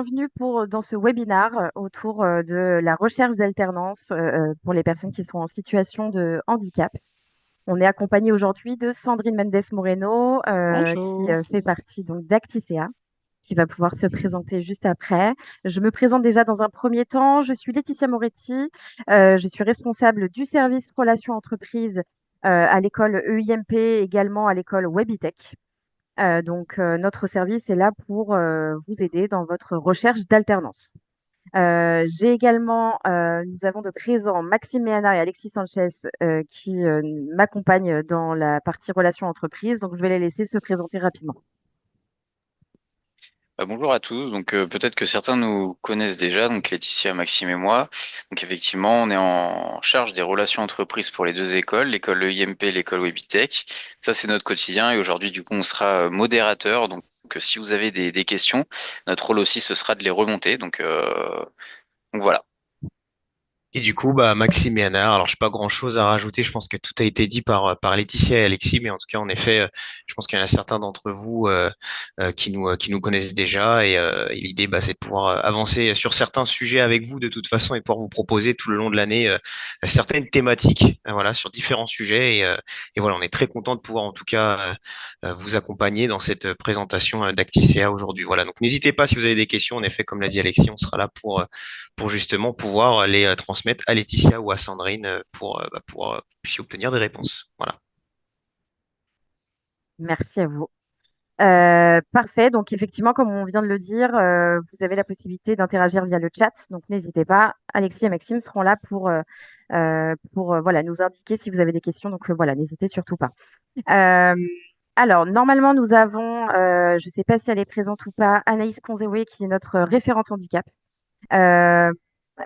Bienvenue dans ce webinaire autour de la recherche d'alternance pour les personnes qui sont en situation de handicap. On est accompagné aujourd'hui de Sandrine Mendes Moreno, qui Bonjour. fait partie donc d'Acticea, qui va pouvoir se présenter juste après. Je me présente déjà dans un premier temps. Je suis Laetitia Moretti. Je suis responsable du service relations entreprises à l'école EIMP, également à l'école Webitech. Notre service est là pour vous aider dans votre recherche d'alternance. Nous avons de présent Maxime Méhanard et Alexis Sanchez qui m'accompagnent dans la partie relations entreprises. Donc, je vais les laisser se présenter rapidement. Bonjour à tous. Peut-être que certains nous connaissent déjà, donc Laetitia, Maxime et moi. Donc effectivement, on est en charge des relations entreprises pour les deux écoles, l'école EIMP et l'école Webitech. Ça, c'est notre quotidien et aujourd'hui, du coup, on sera modérateur. Si vous avez des questions, notre rôle aussi, ce sera de les remonter. Donc voilà. Et du coup, Maxime et Anna, alors je n'ai pas grand-chose à rajouter, je pense que tout a été dit par Laetitia et Alexis, mais en tout cas, en effet, je pense qu'il y en a certains d'entre vous qui nous connaissent déjà, et l'idée, c'est de pouvoir avancer sur certains sujets avec vous de toute façon et pouvoir vous proposer tout le long de l'année certaines thématiques, voilà, sur différents sujets, et voilà, on est très content de pouvoir en tout cas vous accompagner dans cette présentation d'Acticea aujourd'hui. Voilà, donc n'hésitez pas si vous avez des questions, en effet, comme l'a dit Alexis, on sera là pour justement pouvoir les transmettre à Laetitia ou à Sandrine pour que vous puissiez obtenir des réponses. Voilà. Merci à vous. Parfait. Donc, effectivement, comme on vient de le dire, vous avez la possibilité d'interagir via le chat. Donc, n'hésitez pas. Alexis et Maxime seront là pour voilà, nous indiquer si vous avez des questions. Donc, voilà, n'hésitez surtout pas. Euh, alors, normalement, nous avons, je ne sais pas si elle est présente ou pas, Anaïs Conzéoué, qui est notre référente handicap. Euh,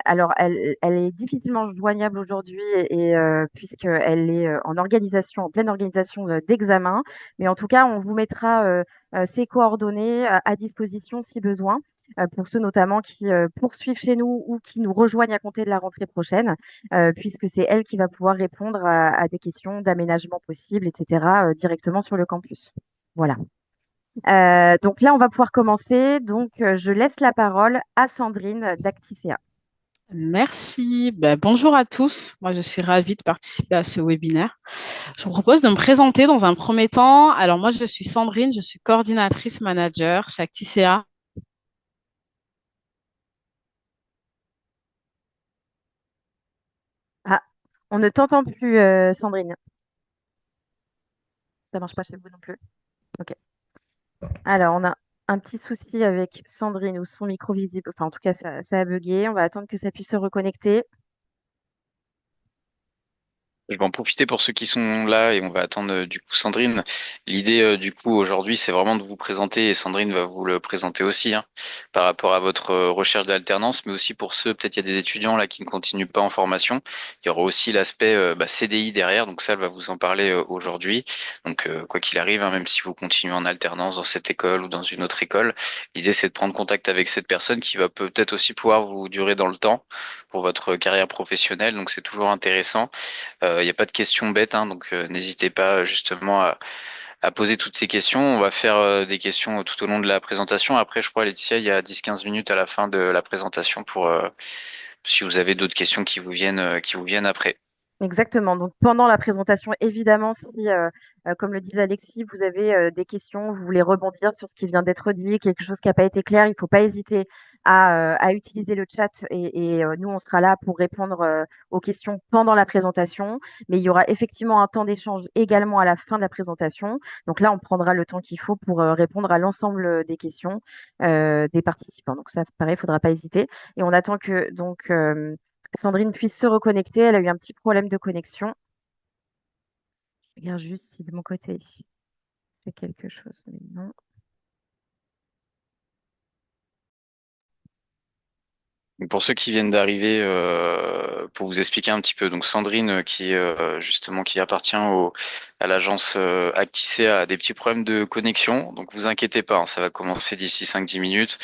elle est difficilement joignable aujourd'hui puisqu'elle est en pleine organisation d'examen. Mais en tout cas, on vous mettra ses coordonnées à disposition si besoin, pour ceux notamment qui poursuivent chez nous ou qui nous rejoignent à compter de la rentrée prochaine, puisque c'est elle qui va pouvoir répondre à des questions d'aménagement possible, etc., directement sur le campus. Voilà. Donc là, on va pouvoir commencer. Je laisse la parole à Sandrine d'Acticea. Merci. Bonjour à tous. Moi, je suis ravie de participer à ce webinaire. Je vous propose de me présenter dans un premier temps. Alors, moi, je suis Sandrine, je suis coordinatrice manager chez Acticea. Ah, on ne t'entend plus, Sandrine. Ça marche pas chez vous non plus. Ok. Alors, on a un petit souci avec Sandrine ou son micro visible. Enfin, en tout cas, ça a bugué. On va attendre que ça puisse se reconnecter. Je vais en profiter pour ceux qui sont là et on va attendre du coup Sandrine. L'idée du coup aujourd'hui c'est vraiment de vous présenter et Sandrine va vous le présenter aussi par rapport à votre recherche d'alternance, mais aussi pour ceux, peut-être il y a des étudiants là qui ne continuent pas en formation. Il y aura aussi l'aspect CDI derrière, donc ça elle va vous en parler aujourd'hui. Quoi qu'il arrive, même si vous continuez en alternance dans cette école ou dans une autre école, l'idée c'est de prendre contact avec cette personne qui va peut-être aussi pouvoir vous durer dans le temps pour votre carrière professionnelle, donc c'est toujours intéressant. Il n'y a pas de questions bêtes, n'hésitez pas justement à poser toutes ces questions. On va faire des questions tout au long de la présentation. Après, je crois, Laetitia, il y a 10-15 minutes à la fin de la présentation pour si vous avez d'autres questions qui vous viennent après. Exactement. Donc, pendant la présentation, évidemment, si, comme le disait Alexis, vous avez des questions, vous voulez rebondir sur ce qui vient d'être dit, quelque chose qui n'a pas été clair, il ne faut pas hésiter à utiliser le chat et nous, on sera là pour répondre aux questions pendant la présentation. Mais il y aura effectivement un temps d'échange également à la fin de la présentation. Donc là, on prendra le temps qu'il faut pour répondre à l'ensemble des questions des participants. Donc ça, pareil, il ne faudra pas hésiter. Et on attend que Sandrine puisse se reconnecter. Elle a eu un petit problème de connexion. Je regarde juste si de mon côté, c'est quelque chose. Mais non. Pour ceux qui viennent d'arriver, pour vous expliquer un petit peu, donc Sandrine, justement qui appartient à l'agence Acticea, a des petits problèmes de connexion. Donc vous inquiétez pas, ça va commencer d'ici 5-10 minutes.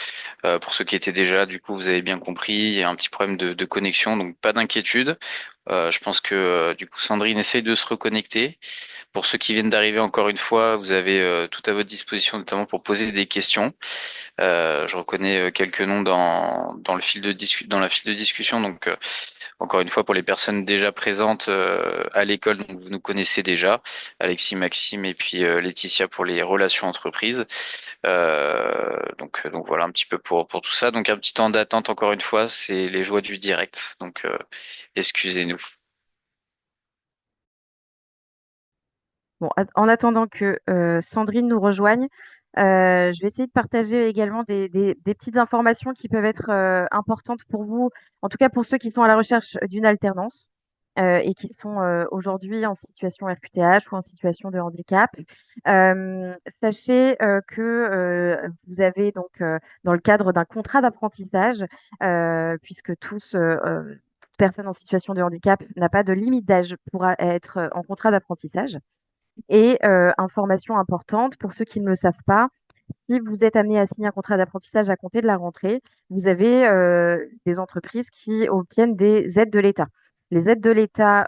Pour ceux qui étaient déjà, du coup, vous avez bien compris, il y a un petit problème de connexion, donc pas d'inquiétude. Je pense que du coup, Sandrine essaye de se reconnecter. Pour ceux qui viennent d'arriver, encore une fois, vous avez tout à votre disposition, notamment pour poser des questions. Je reconnais quelques noms dans le fil de dans la file de discussion. Donc, encore une fois, pour les personnes déjà présentes à l'école, donc vous nous connaissez déjà, Alexis, Maxime et puis Laetitia pour les relations entreprises. Donc voilà un petit peu pour tout ça. Donc un petit temps d'attente, encore une fois, c'est les joies du direct. Donc excusez-nous. Bon, en attendant que Sandrine nous rejoigne, je vais essayer de partager également des petites informations qui peuvent être importantes pour vous, en tout cas pour ceux qui sont à la recherche d'une alternance et qui sont aujourd'hui en situation RQTH ou en situation de handicap. Sachez que vous avez donc, dans le cadre d'un contrat d'apprentissage, puisque toute personne en situation de handicap n'a pas de limite d'âge pour être en contrat d'apprentissage. Et information importante pour ceux qui ne le savent pas, si vous êtes amené à signer un contrat d'apprentissage à compter de la rentrée, vous avez des entreprises qui obtiennent des aides de l'État. Les aides de l'État,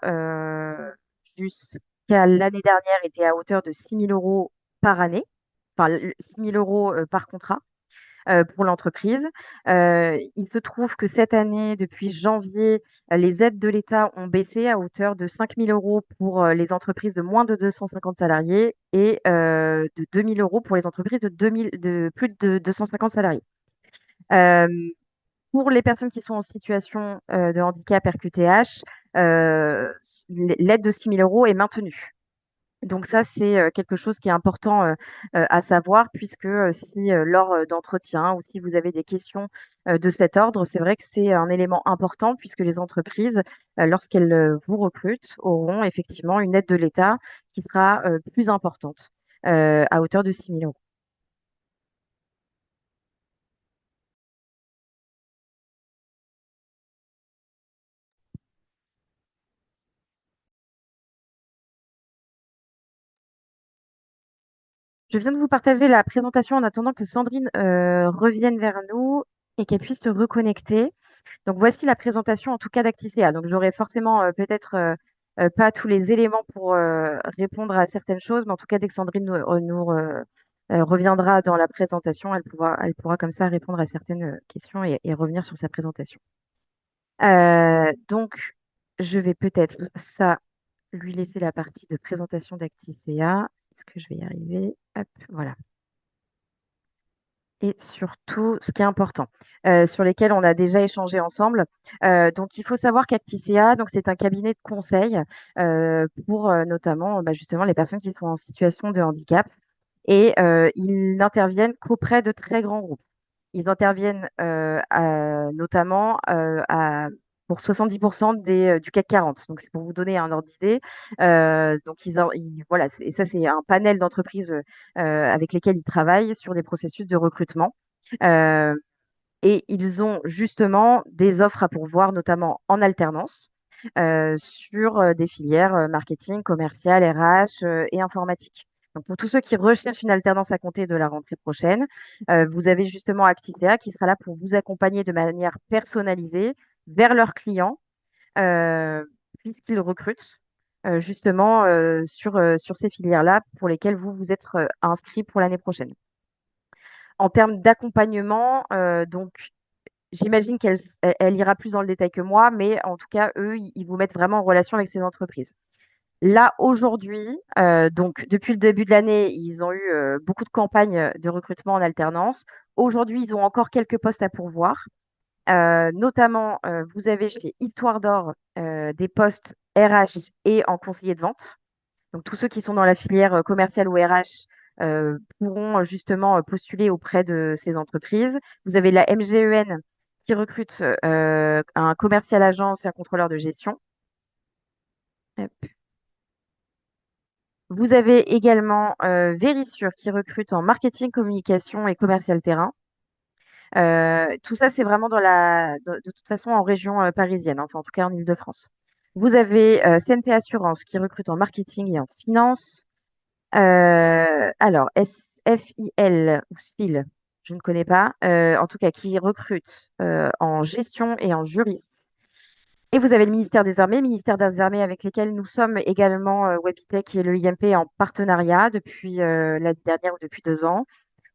jusqu'à l'année dernière, étaient à hauteur de 6 000 euros par année, enfin 6 000 euros par contrat pour l'entreprise. Il se trouve que cette année, depuis janvier, les aides de l'État ont baissé à hauteur de 5 000 euros pour les entreprises de moins de 250 salariés et de 2 000 euros pour les entreprises de plus de 250 salariés. Euh, pour les personnes qui sont en situation de handicap RQTH, l'aide de 6 000 euros est maintenue. Donc ça, c'est quelque chose qui est important à savoir, puisque si lors d'entretien ou si vous avez des questions de cet ordre, c'est vrai que c'est un élément important, puisque les entreprises, lorsqu'elles vous recrutent, auront effectivement une aide de l'État qui sera plus importante, à hauteur de 6 000 euros. Je viens de vous partager la présentation en attendant que Sandrine revienne vers nous et qu'elle puisse se reconnecter. Donc voici la présentation en tout cas d'Acticea. Donc j'aurai forcément peut-être pas tous les éléments pour répondre à certaines choses, mais en tout cas dès que Sandrine reviendra dans la présentation, elle pourra comme ça répondre à certaines questions et revenir sur sa présentation. Donc je vais peut-être ça lui laisser la partie de présentation d'Acticea. Est-ce que je vais y arriver? Hop, voilà. Et surtout, ce qui est important, sur lesquels on a déjà échangé ensemble. Donc, il faut savoir qu'Acticea, donc c'est un cabinet de conseil pour notamment justement les personnes qui sont en situation de handicap et ils n'interviennent qu'auprès de très grands groupes. Ils interviennent notamment pour 70% du CAC 40. Donc, c'est pour vous donner un ordre d'idée. Donc, voilà, et ça, c'est un panel d'entreprises avec lesquelles ils travaillent sur des processus de recrutement. Euh, et ils ont justement des offres à pourvoir, notamment en alternance, sur des filières marketing, commercial, RH et informatique. Donc, pour tous ceux qui recherchent une alternance à compter de la rentrée prochaine, vous avez justement Acticea qui sera là pour vous accompagner de manière personnalisée vers leurs clients, euh, puisqu'ils recrutent justement sur ces filières-là pour lesquelles vous vous êtes inscrit pour l'année prochaine. En termes d'accompagnement, donc j'imagine qu'elle ira plus dans le détail que moi, mais en tout cas, eux, ils vous mettent vraiment en relation avec ces entreprises. Là, aujourd'hui, donc depuis le début de l'année, ils ont eu beaucoup de campagnes de recrutement en alternance. Aujourd'hui, ils ont encore quelques postes à pourvoir. Notamment, vous avez chez Histoire d'Or des postes RH et en conseiller de vente. Donc, tous ceux qui sont dans la filière commerciale ou RH pourront justement postuler auprès de ces entreprises. Vous avez la MGEN qui recrute un commercial agence et un contrôleur de gestion. Hop. Vous avez également Verisure qui recrute en marketing, communication et commercial terrain. Tout ça, c'est vraiment de toute façon en région parisienne, enfin en tout cas en Île-de-France. Vous avez CNP Assurance qui recrute en marketing et en finance. Alors, SFIL ou SFIL, je ne connais pas, en tout cas qui recrute en gestion et en juriste. Et vous avez le ministère des Armées avec lesquels nous sommes également, Webitech et le IMP en partenariat depuis l'année dernière ou depuis 2 ans,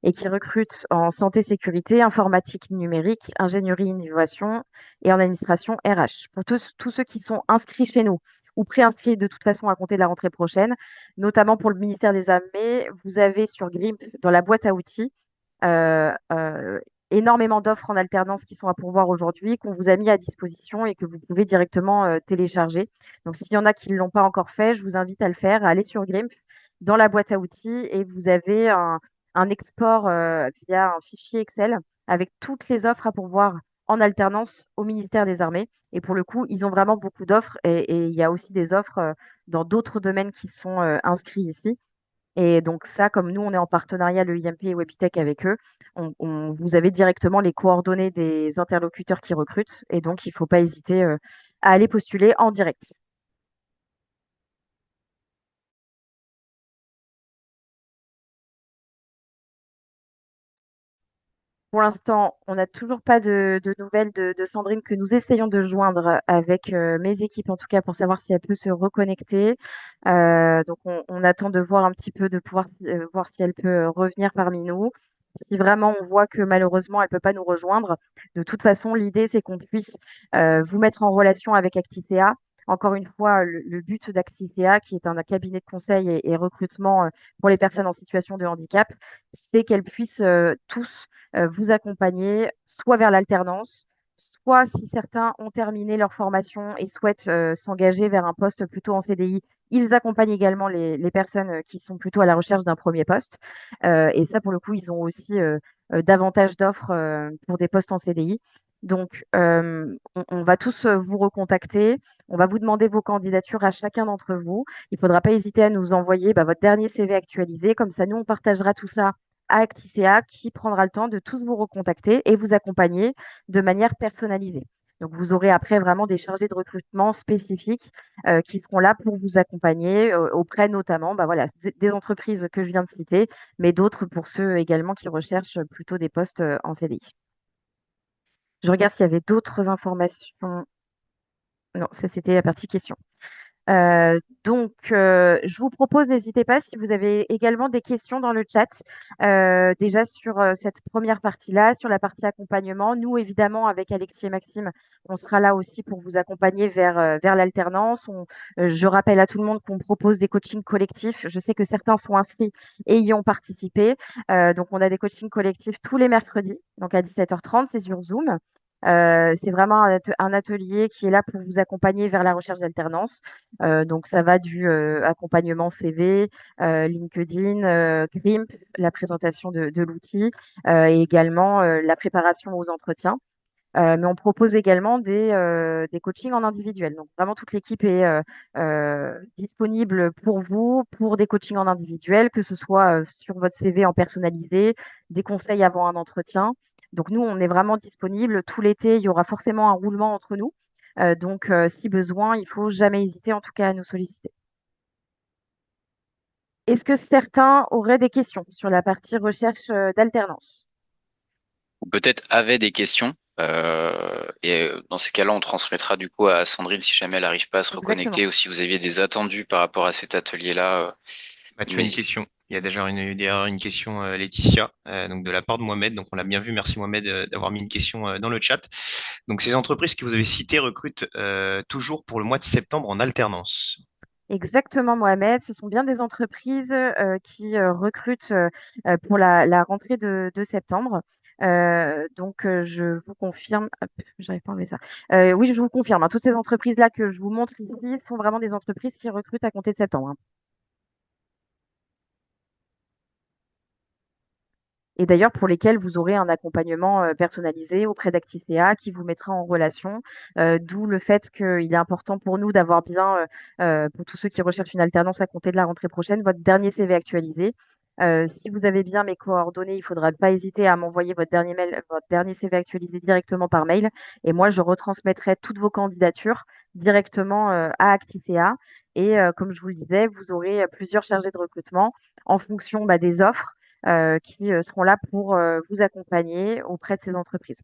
et qui recrutent en santé sécurité, informatique numérique, ingénierie innovation et en administration RH. Pour tous ceux qui sont inscrits chez nous ou préinscrits de toute façon à compter de la rentrée prochaine, notamment pour le ministère des Armées, vous avez sur Grimp, dans la boîte à outils, euh, euh, énormément d'offres en alternance qui sont à pourvoir aujourd'hui, qu'on vous a mis à disposition et que vous pouvez directement télécharger. Donc, s'il y en a qui ne l'ont pas encore fait, je vous invite à le faire, à aller sur Grimp dans la boîte à outils et vous avez un export via un fichier Excel avec toutes les offres à pourvoir en alternance au ministère des Armées. Et pour le coup, ils ont vraiment beaucoup d'offres et il y a aussi des offres dans d'autres domaines qui sont inscrits ici. Et donc ça, comme nous, on est en partenariat, le IMP et Webitech avec eux, vous avez directement les coordonnées des interlocuteurs qui recrutent. Et donc, il ne faut pas hésiter à aller postuler en direct. Pour l'instant, on n'a toujours pas de nouvelles de Sandrine que nous essayons de joindre avec mes équipes, en tout cas, pour savoir si elle peut se reconnecter. Donc, on attend de voir un petit peu, de pouvoir voir si elle peut revenir parmi nous. Si vraiment on voit que malheureusement, elle ne peut pas nous rejoindre, de toute façon, l'idée, c'est qu'on puisse vous mettre en relation avec Acticea. Encore une fois, le but d'Acticea, qui est un cabinet de conseil et recrutement pour les personnes en situation de handicap, c'est qu'elles puissent tous vous accompagner soit vers l'alternance, soit si certains ont terminé leur formation et souhaitent s'engager vers un poste plutôt en CDI, ils accompagnent également les personnes qui sont plutôt à la recherche d'un premier poste. Et ça, pour le coup, ils ont aussi davantage d'offres pour des postes en CDI. Donc, on va tous vous recontacter. On va vous demander vos candidatures à chacun d'entre vous. Il ne faudra pas hésiter à nous envoyer votre dernier CV actualisé. Comme ça, nous, on partagera tout ça à Acticea qui prendra le temps de tous vous recontacter et vous accompagner de manière personnalisée. Donc, vous aurez après vraiment des chargés de recrutement spécifiques qui seront là pour vous accompagner auprès notamment voilà, des entreprises que je viens de citer, mais d'autres pour ceux également qui recherchent plutôt des postes en CDI. Je regarde s'il y avait d'autres informations. Non, ça c'était la partie question. Je vous propose, n'hésitez pas si vous avez également des questions dans le chat, déjà sur cette première partie-là, sur la partie accompagnement. Nous, évidemment, avec Alexis et Maxime, on sera là aussi pour vous accompagner vers l'alternance. Je rappelle à tout le monde qu'on propose des coachings collectifs. Je sais que certains sont inscrits et y ont participé. Donc, on a des coachings collectifs tous les mercredis, donc à 17h30, c'est sur Zoom. C'est vraiment un atelier qui est là pour vous accompagner vers la recherche d'alternance. Donc, ça va du accompagnement CV, LinkedIn, Grimp, la présentation de l'outil et également la préparation aux entretiens. Mais on propose également des coachings en individuel. Donc, vraiment, toute l'équipe est disponible pour vous, pour des coachings en individuel, que ce soit sur votre CV en personnalisé, des conseils avant un entretien. Donc, nous, on est vraiment disponible. Tout l'été, il y aura forcément un roulement entre nous. Si besoin, il faut jamais hésiter, en tout cas, à nous solliciter. Est-ce que certains auraient des questions sur la partie recherche d'alternance? Ou peut-être avaient des questions. Et dans ces cas-là, on transmettra du coup à Sandrine si jamais elle n'arrive pas à se Exactement. reconnecter ou si vous aviez des attendus par rapport à cet atelier-là. Tu as une question. Il y a déjà une question, Laetitia, donc de la part de Mohamed. Donc, on l'a bien vu. Merci Mohamed d'avoir mis une question dans le chat. Donc, ces entreprises que vous avez citées recrutent toujours pour le mois de septembre en alternance. Exactement, Mohamed. Ce sont bien des entreprises qui recrutent pour la rentrée de septembre. Je vous confirme, hop, j'arrive pas à enlever ça. Oui, je vous confirme, hein, toutes ces entreprises-là que je vous montre ici sont vraiment des entreprises qui recrutent à compter de septembre, hein. Et d'ailleurs pour lesquels vous aurez un accompagnement personnalisé auprès d'Acticea qui vous mettra en relation. D'où le fait qu'il est important pour nous d'avoir bien, pour tous ceux qui recherchent une alternance à compter de la rentrée prochaine, votre dernier CV actualisé. Si vous avez bien mes coordonnées, il ne faudra pas hésiter à m'envoyer votre dernier mail, votre dernier CV actualisé directement par mail. Et moi, je retransmettrai toutes vos candidatures directement à Acticea. Et comme je vous le disais, vous aurez plusieurs chargés de recrutement en fonction des offres qui seront là pour vous accompagner auprès de ces entreprises.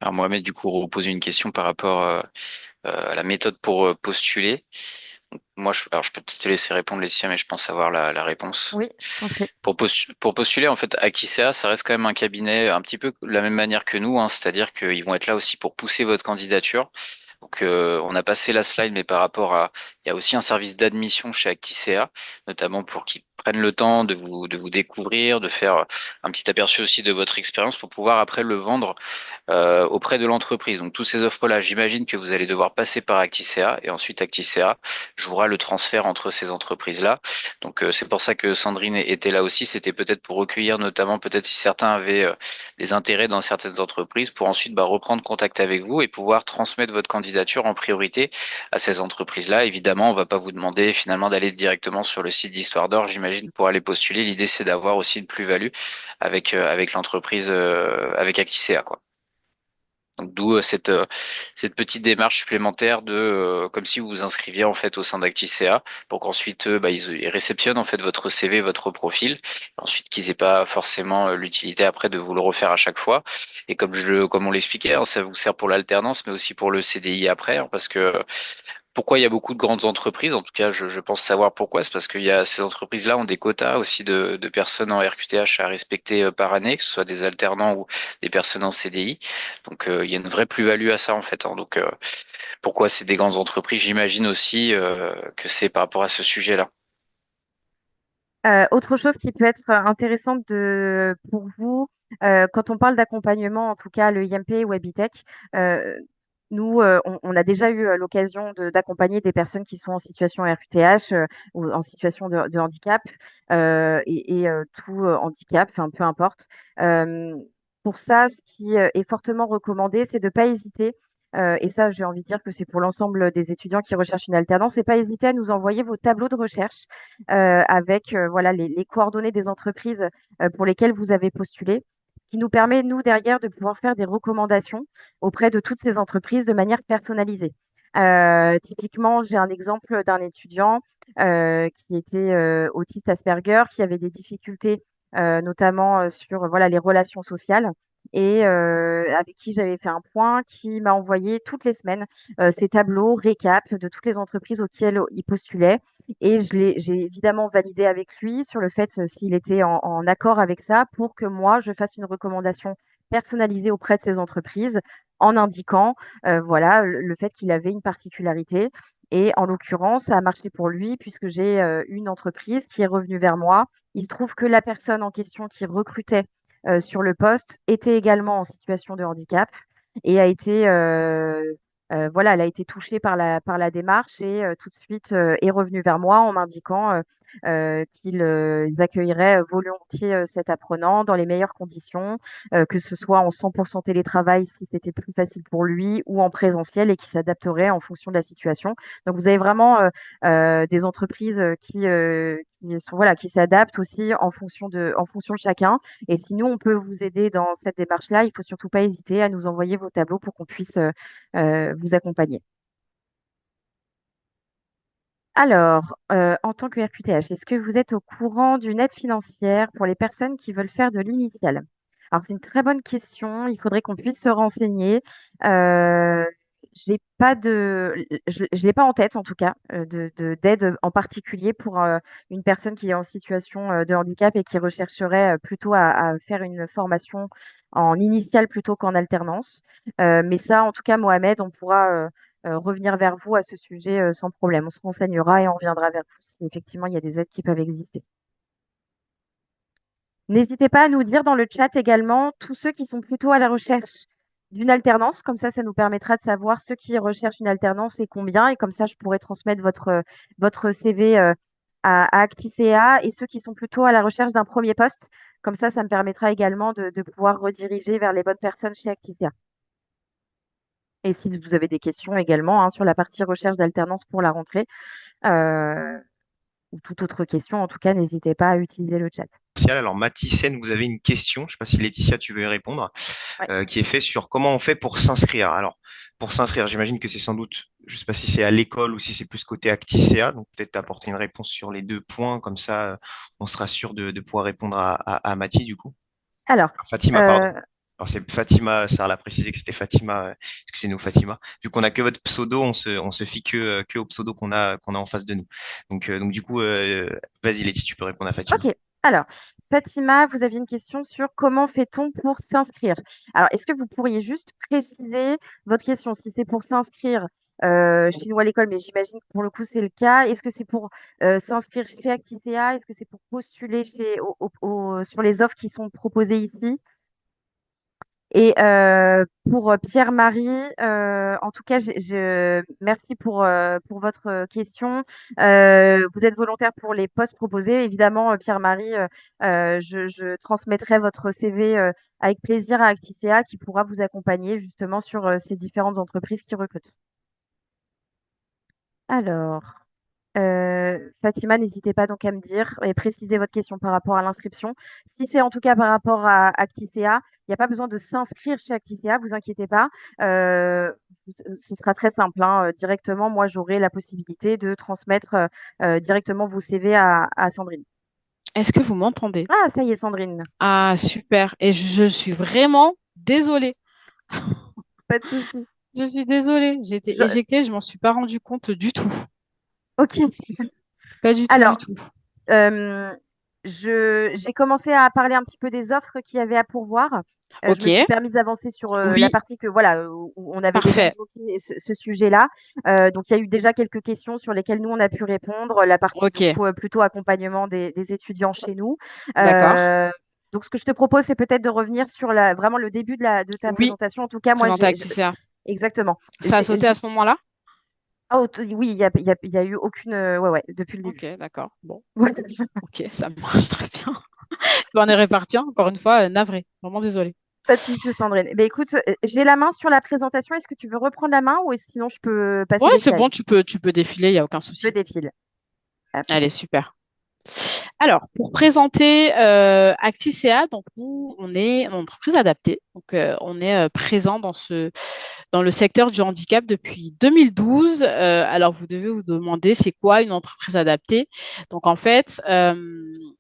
Alors Mohamed, du coup, repose une question par rapport à la méthode pour postuler. Donc, moi, alors, je peux peut-être te laisser répondre, Laetitia, mais je pense avoir la réponse. Oui, je t'en prie. Pour postuler, en fait, Actisea, ça reste quand même un cabinet un petit peu de la même manière que nous, hein, c'est-à-dire qu'ils vont être là aussi pour pousser votre candidature. Donc, on a passé la slide, mais par rapport à, il y a aussi un service d'admission chez Actisea, notamment pour qu'ils prennent le temps de vous découvrir, de faire un petit aperçu aussi de votre expérience pour pouvoir après le vendre auprès de l'entreprise. Donc, toutes ces offres-là, j'imagine que vous allez devoir passer par Actisea et ensuite Actisea jouera le transfert entre ces entreprises-là. Donc, c'est pour ça que Sandrine était là aussi. C'était peut-être pour recueillir notamment, peut-être si certains avaient des intérêts dans certaines entreprises, pour ensuite reprendre contact avec vous et pouvoir transmettre votre candidature en priorité à ces entreprises-là. Évidemment, on va pas vous demander finalement d'aller directement sur le site d'Histoire d'Or, j'imagine, pour aller postuler. L'idée, c'est d'avoir aussi une plus-value avec l'entreprise, avec Actisea, quoi. Donc d'où cette petite démarche supplémentaire de comme si vous vous inscriviez en fait au sein d'Actisea pour qu'ensuite ils réceptionnent en fait votre CV, votre profil, ensuite qu'ils aient pas forcément l'utilité après de vous le refaire à chaque fois. Et comme on l'expliquait, hein, ça vous sert pour l'alternance, mais aussi pour le CDI après, hein, parce que pourquoi il y a beaucoup de grandes entreprises, en tout cas je pense savoir pourquoi, c'est parce qu'il y a ces entreprises-là ont des quotas aussi de personnes en RQTH à respecter par année, que ce soit des alternants ou des personnes en CDI. Donc il y a une vraie plus-value à ça en fait, hein. Donc pourquoi c'est des grandes entreprises, j'imagine aussi que c'est par rapport à ce sujet-là. Autre chose qui peut être intéressante pour vous, quand on parle d'accompagnement, en tout cas le IMP ou Habitech, euh, nous, on a déjà eu l'occasion d'accompagner des personnes qui sont en situation RQTH ou en situation de handicap tout handicap, enfin, peu importe. Euh, pour ça, ce qui est fortement recommandé, c'est de ne pas hésiter. Et ça, j'ai envie de dire que c'est pour l'ensemble des étudiants qui recherchent une alternance, c'est pas hésiter à nous envoyer vos tableaux de recherche avec voilà, les coordonnées des entreprises pour lesquelles vous avez postulé, qui nous permet, nous, derrière, de pouvoir faire des recommandations auprès de toutes ces entreprises de manière personnalisée. Typiquement, j'ai un exemple d'un étudiant qui était autiste Asperger, qui avait des difficultés, notamment sur voilà, les relations sociales, et avec qui j'avais fait un point, qui m'a envoyé toutes les semaines ces tableaux récap de toutes les entreprises auxquelles il postulait. Et j'ai évidemment validé avec lui sur le fait s'il était en accord avec ça pour que moi, je fasse une recommandation personnalisée auprès de ces entreprises en indiquant voilà, le fait qu'il avait une particularité. Et en l'occurrence, ça a marché pour lui puisque j'ai une entreprise qui est revenue vers moi. Il se trouve que la personne en question qui recrutait sur le poste était également en situation de handicap et a été voilà, elle a été touchée par la démarche et tout de suite est revenue vers moi en m'indiquant qu'ils accueilleraient volontiers cet apprenant dans les meilleures conditions, que ce soit en 100% télétravail si c'était plus facile pour lui ou en présentiel et qui s'adapterait en fonction de la situation. Donc vous avez vraiment des entreprises qui sont, voilà, qui s'adaptent aussi en fonction de chacun. Et si nous, on peut vous aider dans cette démarche-là, il faut surtout pas hésiter à nous envoyer vos tableaux pour qu'on puisse vous accompagner. Alors, en tant que RQTH, est-ce que vous êtes au courant d'une aide financière pour les personnes qui veulent faire de l'initial? Alors, c'est une très bonne question. Il faudrait qu'on puisse se renseigner. Euh, j'ai pas je l'ai pas en tête, en tout cas, d'aide en particulier pour une personne qui est en situation de handicap et qui rechercherait plutôt à faire une formation en initial plutôt qu'en alternance. Mais ça, en tout cas, Mohamed, on pourra revenir vers vous à ce sujet sans problème. On se renseignera et on reviendra vers vous si effectivement il y a des aides qui peuvent exister. N'hésitez pas à nous dire dans le chat également tous ceux qui sont plutôt à la recherche d'une alternance. Comme ça nous permettra de savoir ceux qui recherchent une alternance et combien. Et comme ça, je pourrai transmettre votre CV à Actisea et ceux qui sont plutôt à la recherche d'un premier poste. Comme ça me permettra également de pouvoir rediriger vers les bonnes personnes chez Actisea. Et si vous avez des questions également hein, sur la partie recherche d'alternance pour la rentrée euh, ou toute autre question, en tout cas, n'hésitez pas à utiliser le chat. Alors, Mathisen, vous avez une question, je ne sais pas si Laetitia, tu veux y répondre, Ouais. qui est fait sur comment on fait pour s'inscrire. Alors, pour s'inscrire, j'imagine que c'est sans doute, je ne sais pas si c'est à l'école ou si c'est plus côté Actisea, donc peut-être apporter une réponse sur les deux points, comme ça, on sera sûr de pouvoir répondre à Mathie, du coup. Alors, Fatima, euh, pardon. Alors c'est Fatima, ça l'a précisé que c'était Fatima, excusez-nous Fatima. Vu qu'on a que votre pseudo, on se fie que au pseudo qu'on a en face de nous. Donc du coup, vas-y Letty, tu peux répondre à Fatima. Ok. Alors, Fatima, vous aviez une question sur comment fait-on pour s'inscrire? Alors, est-ce que vous pourriez juste préciser votre question? Si c'est pour s'inscrire chez nous à l'école, mais j'imagine que pour le coup, c'est le cas. Est-ce que c'est pour s'inscrire chez Actifea? Est-ce que c'est pour postuler sur les offres qui sont proposées ici? Et pour Pierre-Marie, en tout cas, merci pour votre question. Vous êtes volontaire pour les postes proposés. Évidemment, Pierre-Marie, je transmettrai votre CV avec plaisir à Acticea qui pourra vous accompagner justement sur ces différentes entreprises qui recrutent. Alors, Fatima, n'hésitez pas donc à me dire et préciser votre question par rapport à l'inscription. Si c'est en tout cas par rapport à Acticea, il n'y a pas besoin de s'inscrire chez Acticea, vous inquiétez pas. Ce sera très simple, hein. Directement, moi, j'aurai la possibilité de transmettre directement vos CV à Sandrine. Est-ce que vous m'entendez? Ah, ça y est, Sandrine. Ah, super. Et je suis vraiment désolée. Pas de souci. Je suis désolée. J'ai été Je- éjectée, je m'en suis pas rendu compte du tout. Ok. Pas du tout, du Alors, tout. Euh, j'ai commencé à parler un petit peu des offres qu'il y avait à pourvoir. Je Ok, me suis permise d'avancer sur la oui, partie que voilà où on avait déjà parfait. évoqué ce sujet-là. Donc il y a eu déjà quelques questions sur lesquelles nous on a pu répondre. La partie du Ok, coup plutôt accompagnement des étudiants chez nous. d'accord. Euh, donc ce que je te propose c'est peut-être de revenir sur vraiment le début de ta Oui, présentation. En tout cas moi présenté avec TCA. exactement. Ça a sauté à ce moment-là? Oui il y a eu aucune ouais ouais depuis le Ok, début. d'accord. Bon, ok, ça marche très bien. Je m'en ai réparti, hein, encore une fois, navré. Vraiment désolée. Pas de souci, Sandrine. Eh ben, écoute, j'ai la main sur la présentation. Est-ce que tu veux reprendre la main ou sinon je peux passer Ouais, les c'est bon, slides? tu peux défiler, il n'y a aucun Je souci. défile. Hop. Allez, super. Alors, pour présenter Acticea, donc nous, on est une entreprise adaptée. Donc, on est présent dans le secteur du handicap depuis 2012. Alors, vous devez vous demander, c'est quoi une entreprise adaptée? Donc, en fait,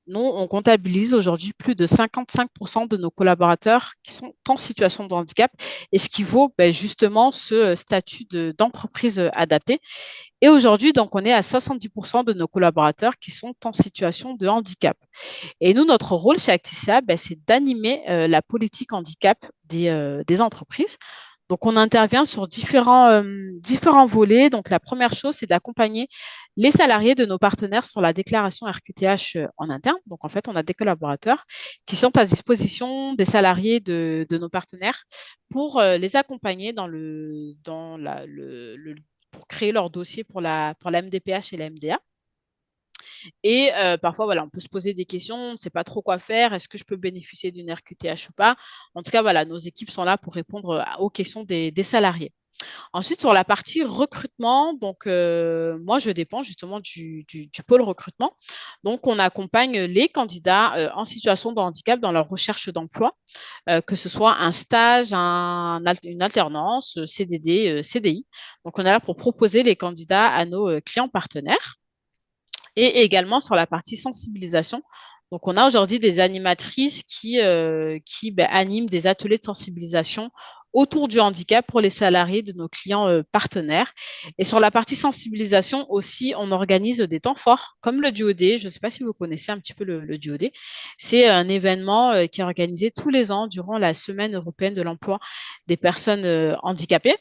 nous, on comptabilise aujourd'hui plus de 55% de nos collaborateurs qui sont en situation de handicap, et ce qui vaut ben, justement ce statut d'entreprise adaptée. Et aujourd'hui, donc, on est à 70% de nos collaborateurs qui sont en situation de handicap. Et nous, notre rôle chez Acticia, ben, c'est d'animer la politique handicap des entreprises. Donc, on intervient sur différents volets. Donc, la première chose, c'est d'accompagner les salariés de nos partenaires sur la déclaration RQTH en interne. Donc, en fait, on a des collaborateurs qui sont à disposition des salariés de nos partenaires pour les accompagner pour créer leur dossier pour la MDPH et la MDA. Et parfois, voilà, on peut se poser des questions, on ne sait pas trop quoi faire, est-ce que je peux bénéficier d'une RQTH ou pas? En tout cas, voilà, nos équipes sont là pour répondre aux questions des salariés. Ensuite, sur la partie recrutement, donc moi, je dépends justement du pôle recrutement. Donc, on accompagne les candidats en situation de handicap dans leur recherche d'emploi, que ce soit un stage, une alternance, CDD, CDI. Donc, on est là pour proposer les candidats à nos clients partenaires et également sur la partie sensibilisation. Donc, on a aujourd'hui des animatrices qui animent des ateliers de sensibilisation autour du handicap pour les salariés de nos clients partenaires. Et sur la partie sensibilisation aussi, on organise des temps forts, comme le DUOD. Je ne sais pas si vous connaissez un petit peu le DUOD. C'est un événement qui est organisé tous les ans durant la Semaine européenne de l'emploi des personnes handicapées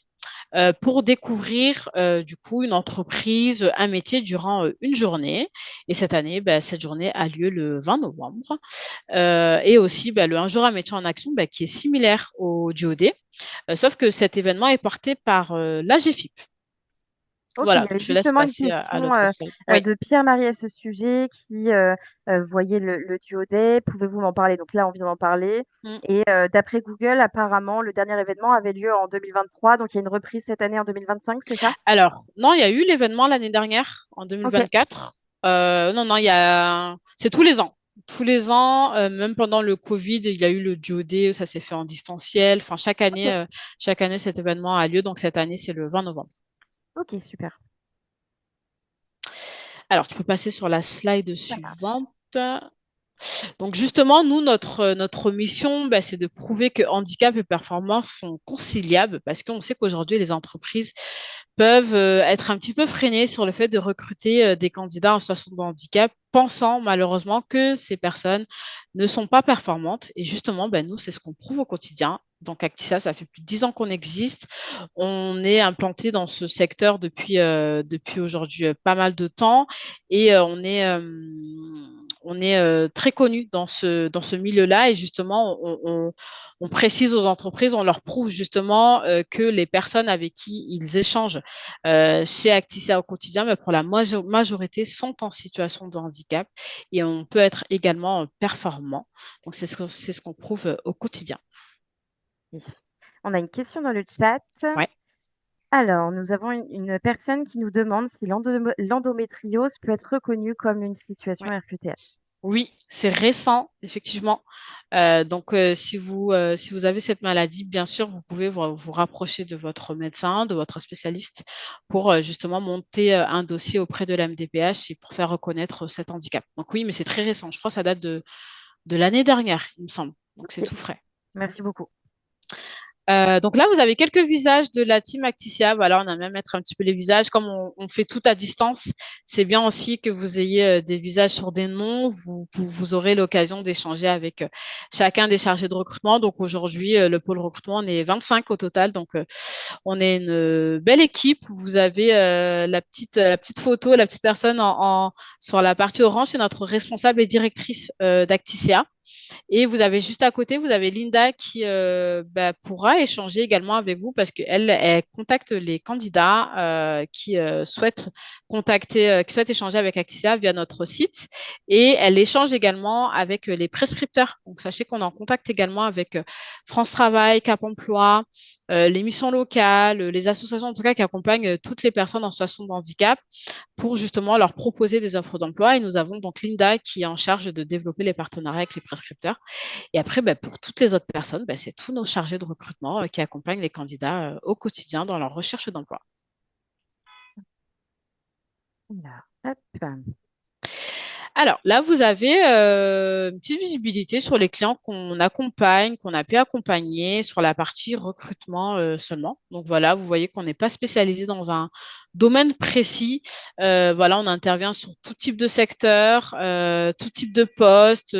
pour découvrir du coup une entreprise, un métier durant une journée. Et cette année, cette journée a lieu le 20 novembre. Et aussi le Un jour un métier en action qui est similaire au DOD, sauf que cet événement est porté par l'AGFIP. Ok, il y Voilà, avait je laisse justement une passer à question l'autre slide. Oui. de Pierre-Marie à ce sujet qui voyait le duodé. Pouvez-vous m'en parler? Donc là, on vient d'en parler. Mm. Et d'après Google, apparemment, le dernier événement avait lieu en 2023. Donc il y a une reprise cette année en 2025, c'est ça? Alors, non, il y a eu l'événement l'année dernière, en Ok, 2024. Non, non, c'est tous les ans. Tous les ans, même pendant le Covid, il y a eu le DOD, ça s'est fait en distanciel. Enfin, ok, chaque année, cet événement a lieu. Donc, cette année, c'est le 20 novembre. ok, super. Alors, tu peux passer sur la slide Ça marche. suivante. Donc justement, nous, notre mission, c'est de prouver que handicap et performance sont conciliables parce qu'on sait qu'aujourd'hui, les entreprises peuvent être un petit peu freinées sur le fait de recruter des candidats en situation de handicap, pensant malheureusement que ces personnes ne sont pas performantes. Et justement, nous, c'est ce qu'on prouve au quotidien. Donc Actisia, ça fait plus de 10 ans qu'on existe. On est implanté dans ce secteur depuis aujourd'hui pas mal de temps et on est très connu dans ce milieu-là et justement, on précise aux entreprises, on leur prouve justement que les personnes avec qui ils échangent chez Acticia au quotidien, mais pour la majorité, sont en situation de handicap et on peut être également performant. Donc, c'est ce qu'on prouve au quotidien. On a une question dans le chat. Ouais. Alors, nous avons une personne qui nous demande si l'endométriose peut être reconnue comme une situation Ouais. RQTH. Oui, c'est récent, effectivement. Donc, si vous avez cette maladie, bien sûr, vous pouvez vous rapprocher de votre médecin, de votre spécialiste pour justement monter un dossier auprès de la MDPH et pour faire reconnaître cet handicap. Donc oui, mais c'est très récent. Je crois que ça date de l'année dernière, il me semble. Donc, c'est tout frais. Merci beaucoup. Donc là, vous avez quelques visages de la team Acticia. Voilà, on a même mettre un petit peu les visages. Comme on fait tout à distance, c'est bien aussi que vous ayez des visages sur des noms. Vous aurez l'occasion d'échanger avec chacun des chargés de recrutement. Donc aujourd'hui, le pôle recrutement, on est 25 au total. Donc on est une belle équipe. Vous avez la petite photo, la petite personne sur la partie orange, c'est notre responsable et directrice d'Acticia. Et vous avez juste à côté, vous avez Linda qui pourra échanger également avec vous parce qu'elle contacte les candidats qui souhaitent qui souhaitent échanger avec Acticia via notre site. Et elle échange également avec les prescripteurs. Donc, sachez qu'on est en contact également avec France Travail, Cap Emploi, les missions locales, les associations en tout cas qui accompagnent toutes les personnes en situation de handicap pour justement leur proposer des offres d'emploi. Et nous avons donc Linda qui est en charge de développer les partenariats avec les prescripteurs. Et après, pour toutes les autres personnes, c'est tous nos chargés de recrutement qui accompagnent les candidats au quotidien dans leur recherche d'emploi. Hop. Alors là, vous avez une petite visibilité sur les clients qu'on accompagne, qu'on a pu accompagner sur la partie recrutement seulement. Donc voilà, vous voyez qu'on n'est pas spécialisé dans un domaine précis. Voilà, on intervient sur tout type de secteur, tout type de poste.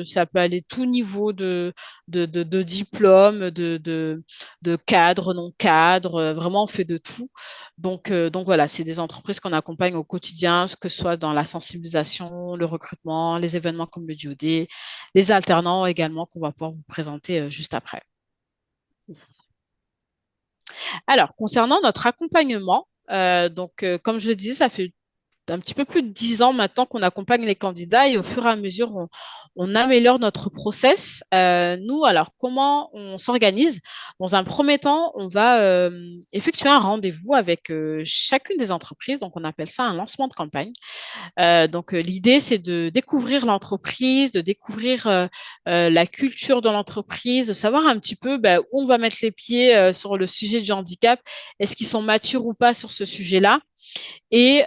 Ça peut aller tout niveau de diplôme, de cadre, non cadre. Vraiment, on fait de tout. Donc voilà, c'est des entreprises qu'on accompagne au quotidien, que ce soit dans la sensibilisation, le recrutement, les événements comme le DOD, les alternants également qu'on va pouvoir vous présenter juste après. Alors, concernant notre accompagnement, comme je le disais, ça fait un petit peu plus de 10 ans maintenant qu'on accompagne les candidats et au fur et à mesure, on améliore notre process. Nous, alors, comment on s'organise? Dans un premier temps, on va effectuer un rendez-vous avec chacune des entreprises. Donc, on appelle ça un lancement de campagne. L'idée, c'est de découvrir l'entreprise, de découvrir la culture de l'entreprise, de savoir un petit peu où on va mettre les pieds sur le sujet du handicap. Est-ce qu'ils sont matures ou pas sur ce sujet-là? Et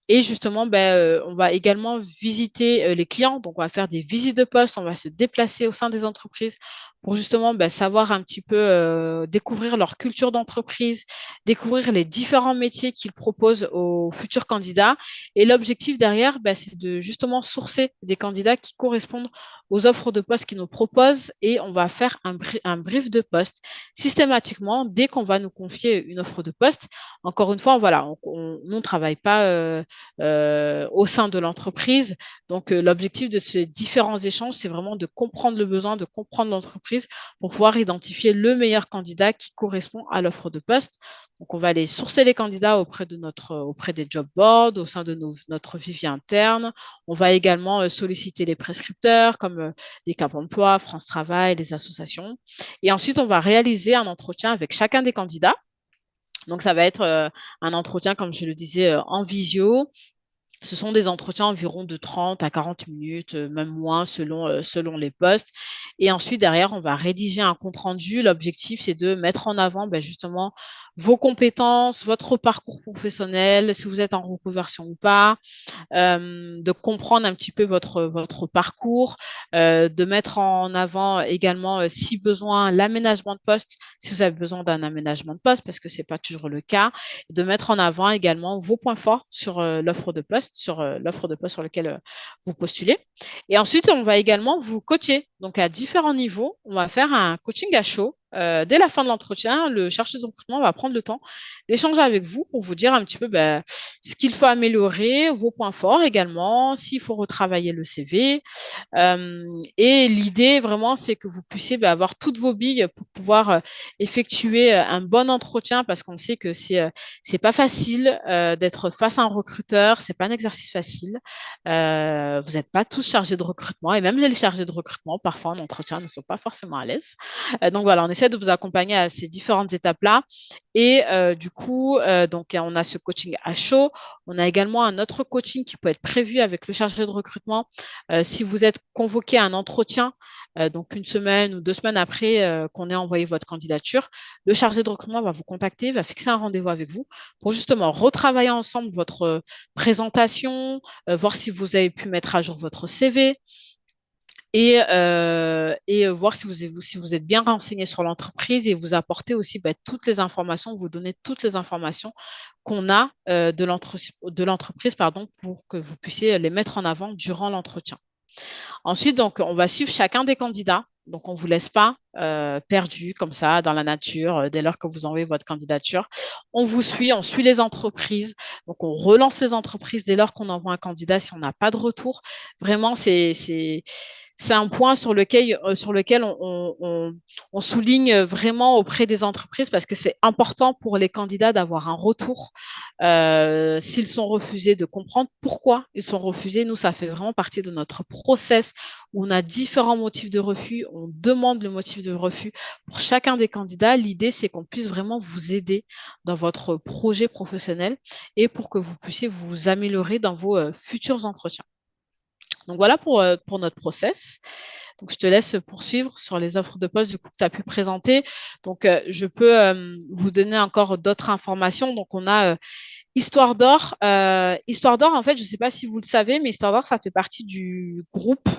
justement, on va également visiter les clients. Donc, on va faire des visites de poste, on va se déplacer au sein des entreprises pour justement savoir un petit peu découvrir leur culture d'entreprise, découvrir les différents métiers qu'ils proposent aux futurs candidats. Et l'objectif derrière, c'est de justement sourcer des candidats qui correspondent aux offres de poste qu'ils nous proposent et on va faire un brief de poste systématiquement dès qu'on va nous confier une offre de poste. Encore une fois, voilà, nous ne travaille pas au sein de l'entreprise. Donc, l'objectif de ces différents échanges, c'est vraiment de comprendre le besoin, de comprendre l'entreprise pour pouvoir identifier le meilleur candidat qui correspond à l'offre de poste. Donc, on va aller sourcer les candidats auprès des job boards, au sein de notre vivier interne. On va également solliciter les prescripteurs comme les Cap Emploi, France Travail, les associations. Et ensuite, on va réaliser un entretien avec chacun des candidats. Donc, ça va être un entretien, comme je le disais, en visio, Ce sont des entretiens environ de 30 à 40 minutes, même moins selon les postes. Et ensuite, derrière, on va rédiger un compte rendu. L'objectif, c'est de mettre en avant justement vos compétences, votre parcours professionnel, si vous êtes en reconversion ou pas, de comprendre un petit peu votre parcours, de mettre en avant également, si besoin, l'aménagement de poste, si vous avez besoin d'un aménagement de poste, parce que ce n'est pas toujours le cas, de mettre en avant également vos points forts sur l'offre de poste, sur l'offre de poste sur laquelle vous postulez. Et ensuite, on va également vous coacher. Donc, à différents niveaux, on va faire un coaching à chaud. Dès la fin de l'entretien, le chercheur de recrutement va prendre le temps d'échanger avec vous pour vous dire un petit peu ce qu'il faut améliorer, vos points forts également, s'il faut retravailler le CV. Euh, et l'idée vraiment, c'est que vous puissiez avoir toutes vos billes pour pouvoir effectuer un bon entretien parce qu'on sait que c'est pas facile d'être face à un recruteur, c'est pas un exercice facile. Vous n'êtes pas tous chargés de recrutement et même les chargés de recrutement, parfois en entretien, ne sont pas forcément à l'aise. Donc voilà, on essaie de vous accompagner à ces différentes étapes-là. Et du coup, donc, on a ce coaching à chaud. On a également un autre coaching qui peut être prévu avec le chargé de recrutement. Si vous êtes convoqué à un entretien, donc une semaine ou 2 semaines après qu'on ait envoyé votre candidature, le chargé de recrutement va vous contacter, va fixer un rendez-vous avec vous pour justement retravailler ensemble votre présentation, voir si vous avez pu mettre à jour votre CV, et voir si vous êtes bien renseigné sur l'entreprise et vous apporter aussi toutes les informations, vous donner toutes les informations qu'on a de l'entreprise pour que vous puissiez les mettre en avant durant l'entretien. Ensuite, donc, on va suivre chacun des candidats. Donc, on ne vous laisse pas perdus comme ça dans la nature dès lors que vous envoyez votre candidature. On vous suit, on suit les entreprises. Donc, on relance les entreprises dès lors qu'on envoie un candidat si on n'a pas de retour. Vraiment, c'est un point sur lequel on souligne vraiment auprès des entreprises parce que c'est important pour les candidats d'avoir un retour. S'ils sont refusés, de comprendre pourquoi ils sont refusés. Nous, ça fait vraiment partie de notre process où on a différents motifs de refus. On demande le motif de refus pour chacun des candidats. L'idée, c'est qu'on puisse vraiment vous aider dans votre projet professionnel et pour que vous puissiez vous améliorer dans vos futurs entretiens. Donc voilà pour notre process. Donc, je te laisse poursuivre sur les offres de poste du coup que tu as pu présenter. Donc, je peux vous donner encore d'autres informations. Donc, on a Histoire d'Or. Histoire d'Or, en fait, je ne sais pas si vous le savez, mais Histoire d'Or, ça fait partie du groupe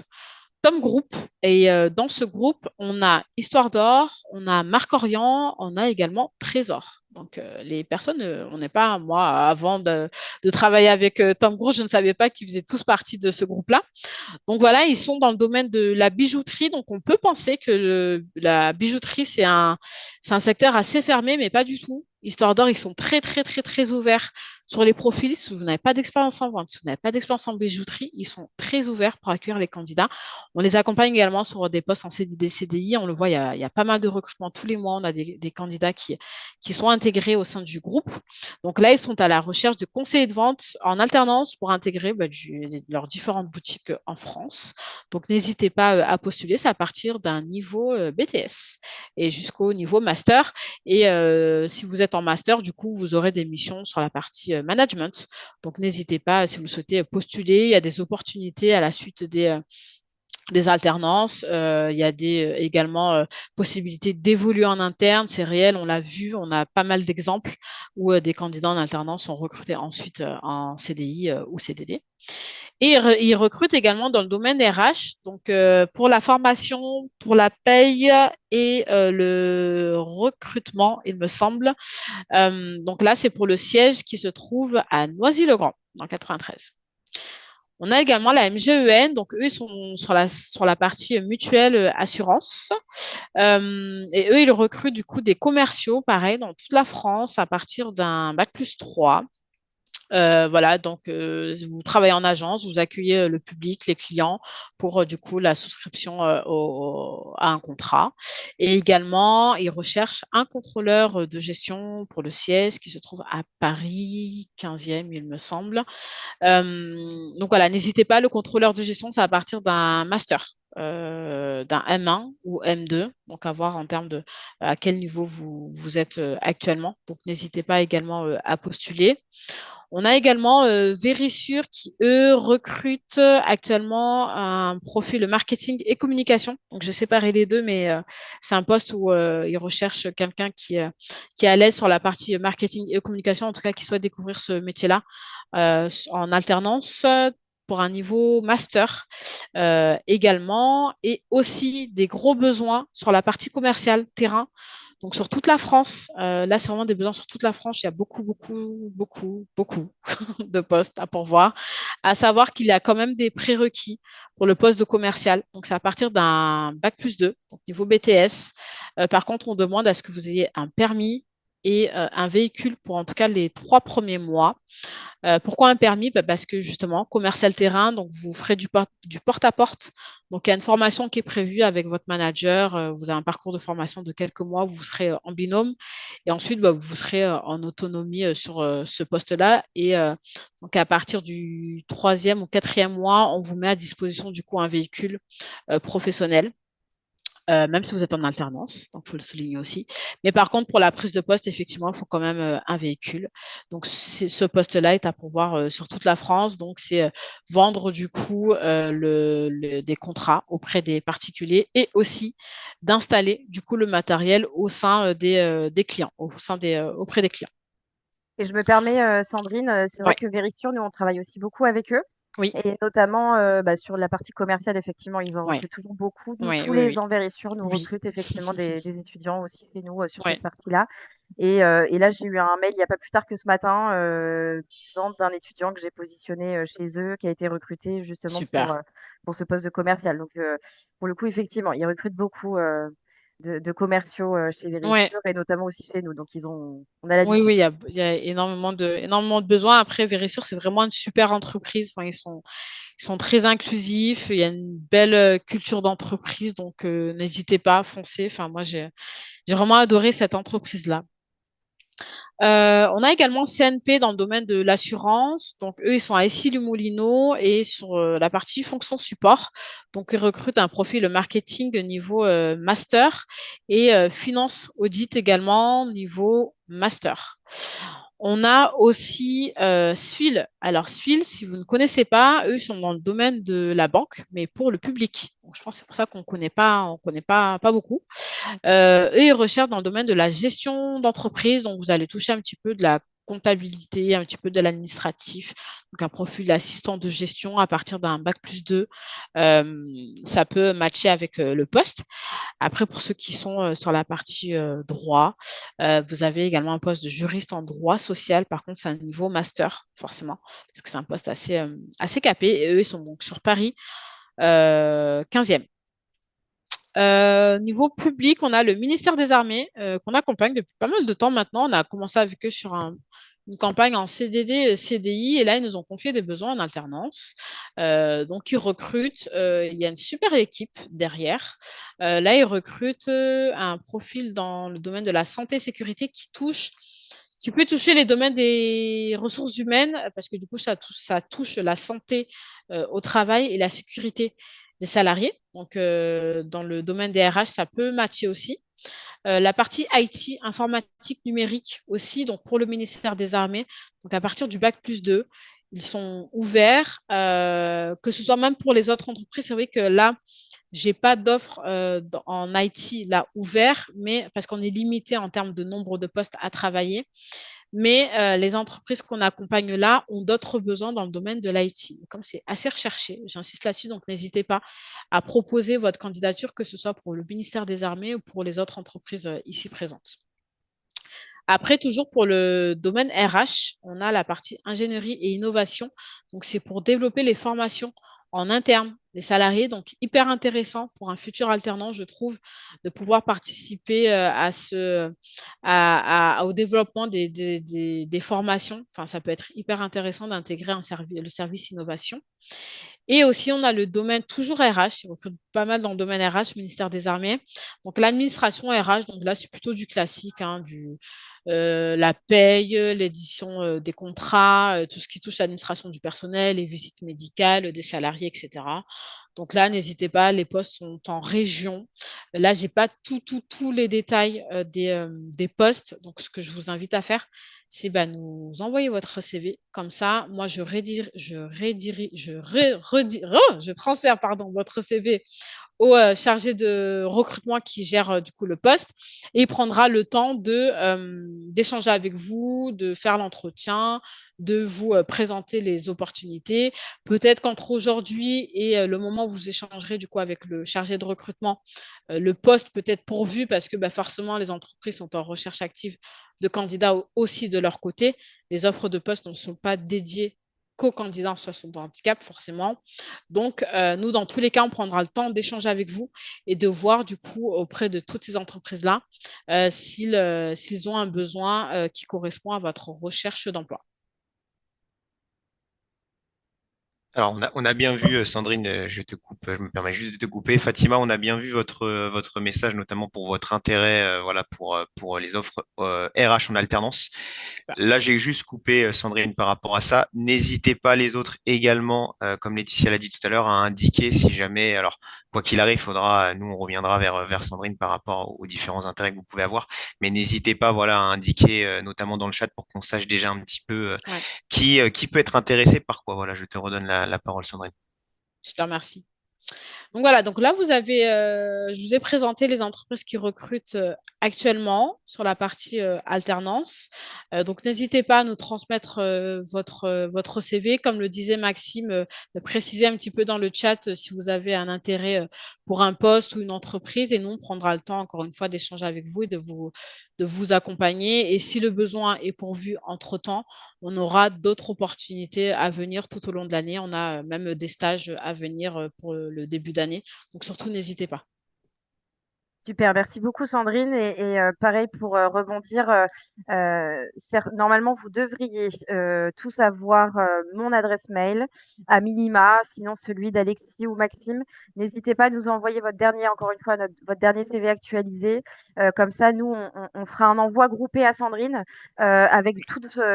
Tom Group. Et dans ce groupe, on a Histoire d'Or, on a Marc Orient, on a également Trésor. Donc, les personnes, on n'est pas, moi, avant de travailler avec Tom Group, je ne savais pas qu'ils faisaient tous partie de ce groupe-là. Donc voilà, ils sont dans le domaine de la bijouterie. Donc on peut penser que la bijouterie, c'est un secteur assez fermé, mais pas du tout. Histoire d'Or, ils sont très, très, très, très ouverts sur les profils. Si vous n'avez pas d'expérience en vente, si vous n'avez pas d'expérience en bijouterie, ils sont très ouverts pour accueillir les candidats. On les accompagne également sur des postes en CDD, CDI. On le voit, il y a pas mal de recrutements tous les mois. On a des candidats qui sont intégrés au sein du groupe. Donc là, ils sont à la recherche de conseillers de vente en alternance pour intégrer leurs différentes boutiques en France. Donc n'hésitez pas à postuler. C'est à partir d'un niveau BTS et jusqu'au niveau master. Et si vous êtes en master, du coup, vous aurez des missions sur la partie management. Donc n'hésitez pas, si vous souhaitez postuler, il y a des opportunités à la suite des alternances. Il y a également possibilités d'évoluer en interne. C'est réel, on l'a vu, on a pas mal d'exemples où des candidats en alternance sont recrutés ensuite en CDI ou CDD. Et ils recrutent également dans le domaine RH, donc pour la formation, pour la paye et le recrutement, il me semble. Donc là, c'est pour le siège qui se trouve à Noisy-le-Grand, dans 93. On a également la MGEN, donc eux, ils sont sur la partie mutuelle assurance. Et eux, ils recrutent du coup des commerciaux, pareil, dans toute la France à partir d'un bac+3. Voilà, donc vous travaillez en agence, vous accueillez le public, les clients pour du coup la souscription à un contrat. Et également, ils recherchent un contrôleur de gestion pour le siège qui se trouve à Paris 15e, il me semble. Donc voilà, n'hésitez pas, le contrôleur de gestion, c'est à partir d'un master. d'un M1 ou M2, donc à voir en termes de à quel niveau vous êtes actuellement. Donc, n'hésitez pas également à postuler. On a également Verisure qui, eux, recrutent actuellement un profil marketing et communication. Donc, j'ai séparé les deux, mais c'est un poste où ils recherchent quelqu'un qui est à l'aise sur la partie marketing et communication, en tout cas qui souhaite découvrir ce métier-là en alternance pour un niveau master également, et aussi des gros besoins sur la partie commerciale terrain. Donc, sur toute la France, là, c'est vraiment des besoins sur toute la France. Il y a beaucoup, beaucoup, beaucoup, beaucoup de postes à pourvoir. À savoir qu'il y a quand même des prérequis pour le poste de commercial. Donc, c'est à partir d'un bac+2, donc niveau BTS. Par contre, on demande à ce que vous ayez un permis et un véhicule pour en tout cas les 3 premiers mois. Pourquoi un permis? Parce que justement, commercial terrain, donc vous ferez du porte-à-porte. Donc, il y a une formation qui est prévue avec votre manager. Vous avez un parcours de formation de quelques mois où vous serez en binôme. Et ensuite, vous serez en autonomie sur ce poste-là. Et donc, à partir du 3e ou 4e mois, on vous met à disposition du coup un véhicule professionnel. Même si vous êtes en alternance, donc il faut le souligner aussi. Mais par contre, pour la prise de poste, effectivement, il faut quand même un véhicule. Donc, ce poste-là est à pourvoir sur toute la France. Donc, c'est vendre du coup des contrats auprès des particuliers et aussi d'installer du coup le matériel au sein des clients, auprès des clients. Et je me permets, Sandrine, c'est vrai Ouais. que Verisure, nous, on travaille aussi beaucoup avec eux. Oui, Et notamment sur la partie commerciale, effectivement, ils en ouais, recrutent toujours beaucoup. Nous, ouais, tous oui, les oui, ans, Verisure nous oui. recrutent effectivement des étudiants aussi chez nous sur Ouais, cette partie-là. Et là, j'ai eu un mail il n'y a pas plus tard que ce matin disant d'un étudiant que j'ai positionné chez eux, qui a été recruté justement super. pour ce poste de commercial. Donc, pour le coup, effectivement, ils recrutent beaucoup de commerciaux chez Ouais. Verisure et notamment aussi chez nous. Donc, on a Oui, l'habitude. oui, il y a énormément de besoins. Après, Verisure, c'est vraiment une super entreprise. Enfin, ils sont très inclusifs. Il y a une belle culture d'entreprise. Donc, n'hésitez pas à foncer. Enfin, moi, j'ai vraiment adoré cette entreprise-là. On a également CNP dans le domaine de l'assurance. Donc, eux, ils sont à Issy-les-Moulineaux et sur la partie fonction support. Donc, ils recrutent un profil marketing niveau master et finance audit également niveau master. On a aussi Swil. Alors, Swil, si vous ne connaissez pas, eux sont dans le domaine de la banque, mais pour le public. Donc, je pense que c'est pour ça qu'on connaît pas beaucoup. Et ils recherchent dans le domaine de la gestion d'entreprise. Donc, vous allez toucher un petit peu de la comptabilité, un petit peu de l'administratif. Donc, un profil d'assistant de gestion à partir d'un bac+2, ça peut matcher avec le poste. Après, pour ceux qui sont sur la partie droit, vous avez également un poste de juriste en droit social. Par contre, c'est un niveau master, forcément, parce que c'est un poste assez capé. Et eux, ils sont donc sur Paris 15e. Niveau public, on a le ministère des Armées qu'on accompagne depuis pas mal de temps maintenant. On a commencé avec eux sur une campagne en CDD, CDI, et là, ils nous ont confié des besoins en alternance. Donc, ils recrutent. Il y a une super équipe derrière. Là, ils recrutent un profil dans le domaine de la santé-sécurité qui peut toucher les domaines des ressources humaines, parce que du coup, ça touche la santé au travail et la sécurité des salariés. Donc, dans le domaine des RH, ça peut matcher aussi. La partie IT, informatique numérique aussi, donc pour le ministère des Armées, donc à partir du bac+2, ils sont ouverts, que ce soit même pour les autres entreprises. C'est vrai que là, j'ai pas d'offre en IT là ouvert, mais parce qu'on est limité en termes de nombre de postes à travailler. Mais les entreprises qu'on accompagne là ont d'autres besoins dans le domaine de l'IT. Comme c'est assez recherché, j'insiste là-dessus, donc n'hésitez pas à proposer votre candidature, que ce soit pour le ministère des Armées ou pour les autres entreprises ici présentes. Après, toujours pour le domaine RH, on a la partie ingénierie et innovation. Donc, c'est pour développer les formations en interne des salariés. Donc, hyper intéressant pour un futur alternant, je trouve, de pouvoir participer au développement des formations. Enfin, ça peut être hyper intéressant d'intégrer le service innovation. Et aussi, on a le domaine toujours RH. Ils recrutent pas mal dans le domaine RH, ministère des Armées. Donc, l'administration RH, donc là, c'est plutôt du classique, hein, la paye, l'édition des contrats, tout ce qui touche à l'administration du personnel, les visites médicales des salariés, etc. Donc là, n'hésitez pas, les postes sont en région. Là, j'ai pas tous les détails des postes. Donc, ce que je vous invite à faire, c'est nous envoyer votre CV. Comme ça, moi, je transfère votre CV au chargé de recrutement qui gère du coup le poste et il prendra le temps d'échanger avec vous, de faire l'entretien, de vous présenter les opportunités. Peut-être qu'entre aujourd'hui et le moment où vous échangerez du coup avec le chargé de recrutement, le poste peut être pourvu parce que forcément les entreprises sont en recherche active de candidats aussi de leur côté. Les offres de poste ne sont pas dédiées qu'aux candidats en situation de handicap, forcément. Donc, nous, dans tous les cas, on prendra le temps d'échanger avec vous et de voir, du coup, auprès de toutes ces entreprises-là, s'ils ont un besoin qui correspond à votre recherche d'emploi. Alors, on a bien vu, Sandrine, je te coupe, je me permets juste de te couper. Fatima, on a bien vu votre message, notamment pour votre intérêt, voilà, pour les offres RH en alternance. Là, j'ai juste coupé, Sandrine, par rapport à ça. N'hésitez pas les autres également, comme Laetitia l'a dit tout à l'heure, à indiquer si jamais, alors, quoi qu'il arrive, nous, on reviendra vers Sandrine par rapport aux différents intérêts que vous pouvez avoir. Mais n'hésitez pas, voilà, à indiquer, notamment dans le chat, pour qu'on sache déjà un petit peu Ouais, qui peut être intéressé par quoi. Voilà, je te redonne la parole, Sandrine. je te remercie. Donc voilà, donc là, je vous ai présenté les entreprises qui recrutent actuellement sur la partie alternance. Donc n'hésitez pas à nous transmettre votre CV. Comme le disait Maxime, de préciser un petit peu dans le chat si vous avez un intérêt pour un poste ou une entreprise. Et nous, on prendra le temps, encore une fois, d'échanger avec vous et de vous accompagner. Et si le besoin est pourvu entre-temps, on aura d'autres opportunités à venir tout au long de l'année. On a même des stages à venir pour le début d'année. Donc surtout, n'hésitez pas. Super, merci beaucoup Sandrine. Et pareil pour rebondir, normalement vous devriez tous avoir mon adresse mail à minima, sinon celui d'Alexis ou Maxime. N'hésitez pas à nous envoyer votre dernier, encore une fois, votre dernier CV actualisé. Comme ça, nous, on fera un envoi groupé à Sandrine avec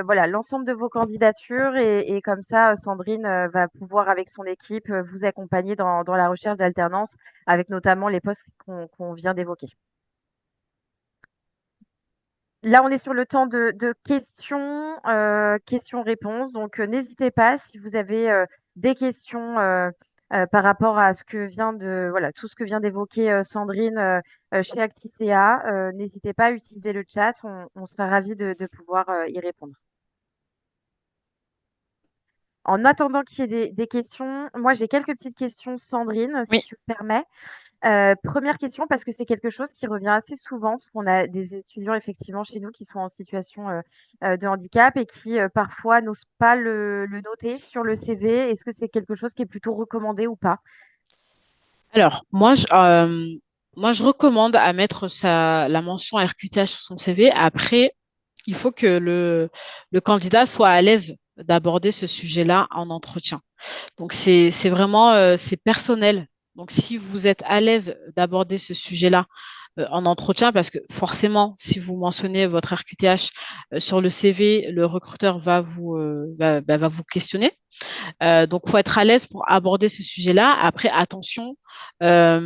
voilà, l'ensemble de vos candidatures. Et comme ça, Sandrine va pouvoir, avec son équipe, vous accompagner dans la recherche d'alternance avec notamment les postes qu'on vient d'évoquer. Là, on est sur le temps de questions, questions-réponses. Donc, n'hésitez pas si vous avez des questions par rapport à voilà, tout ce que vient d'évoquer Sandrine chez Acticea. N'hésitez pas à utiliser le chat. On sera ravis de pouvoir y répondre. En attendant qu'il y ait des questions, moi j'ai quelques petites questions, Sandrine, si Oui. tu me permets. Première question, parce que c'est quelque chose qui revient assez souvent, parce qu'on a des étudiants effectivement chez nous qui sont en situation de handicap et qui parfois n'osent pas le noter sur le CV. Est-ce que c'est quelque chose qui est plutôt recommandé ou pas? Alors, moi, je recommande à mettre la mention RQTH sur son CV. Après, il faut que le candidat soit à l'aise d'aborder ce sujet-là en entretien. Donc, c'est vraiment c'est personnel. Donc, si vous êtes à l'aise d'aborder ce sujet-là en entretien, parce que forcément, si vous mentionnez votre RQTH sur le CV, le recruteur va vous questionner. Donc, il faut être à l'aise pour aborder ce sujet-là. Après, attention, à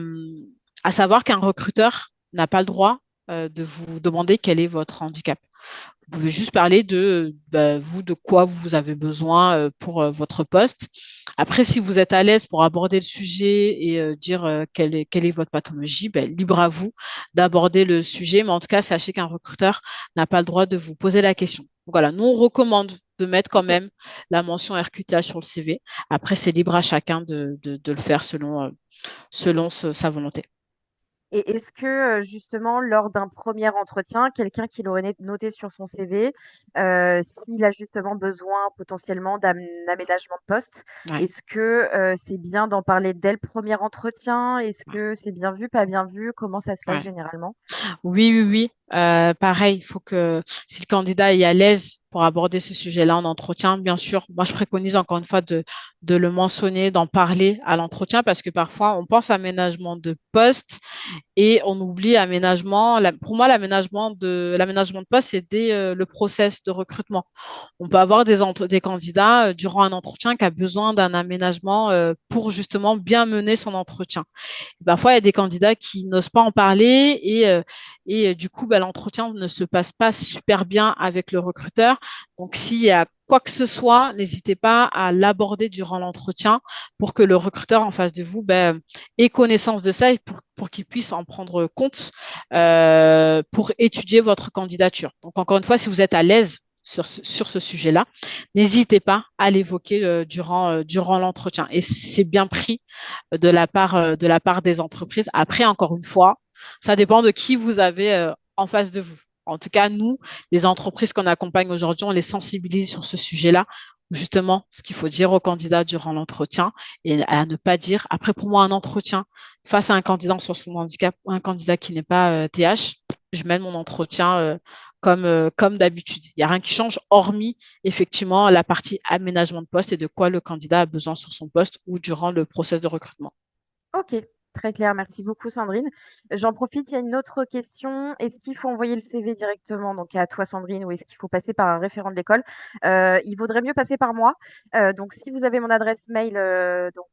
savoir qu'un recruteur n'a pas le droit de vous demander quel est votre handicap. Vous pouvez juste parler de quoi vous avez besoin pour votre poste. Après, si vous êtes à l'aise pour aborder le sujet et dire quelle est votre pathologie, libre à vous d'aborder le sujet. Mais en tout cas, sachez qu'un recruteur n'a pas le droit de vous poser la question. Donc voilà, nous, on recommande de mettre quand même la mention RQTH sur le CV. Après, c'est libre à chacun de le faire selon sa volonté. Et est-ce que justement, lors d'un premier entretien, quelqu'un qui l'aurait noté sur son CV, s'il a justement besoin potentiellement d'un aménagement de poste, Ouais. est-ce que c'est bien d'en parler dès le premier entretien? Est-ce que c'est bien vu, pas bien vu? Comment ça se passe Ouais. généralement? Oui, oui, oui. Pareil, il faut que si le candidat est à l'aise pour aborder ce sujet-là en entretien, bien sûr, moi je préconise encore une fois de le mentionner, d'en parler à l'entretien parce que parfois on pense aménagement de poste et on oublie aménagement. Pour moi, l'aménagement de poste, c'est dès le process de recrutement. On peut avoir des candidats durant un entretien qui a besoin d'un aménagement pour justement bien mener son entretien. Parfois, il y a des candidats qui n'osent pas en parler et du coup, l'entretien ne se passe pas super bien avec le recruteur. Donc, s'il y a quoi que ce soit, n'hésitez pas à l'aborder durant l'entretien pour que le recruteur en face de vous ait connaissance de ça et pour qu'il puisse en prendre compte pour étudier votre candidature. Donc, encore une fois, si vous êtes à l'aise sur ce sujet-là, n'hésitez pas à l'évoquer durant l'entretien. Et c'est bien pris de la part des entreprises. Après, encore une fois, ça dépend de qui vous avez en face de vous. En tout cas, nous, les entreprises qu'on accompagne aujourd'hui, on les sensibilise sur ce sujet-là, justement, ce qu'il faut dire aux candidats durant l'entretien et à ne pas dire. Après, pour moi, un entretien face à un candidat sur son handicap ou un candidat qui n'est pas TH, je mène mon entretien comme d'habitude. Il n'y a rien qui change, hormis effectivement la partie aménagement de poste et de quoi le candidat a besoin sur son poste ou durant le process de recrutement. Ok, très clair. Merci beaucoup, Sandrine. J'en profite, il y a une autre question. Est-ce qu'il faut envoyer le CV directement donc à toi, Sandrine, ou est-ce qu'il faut passer par un référent de l'école? Il vaudrait mieux passer par moi. Donc, si vous avez mon adresse mail,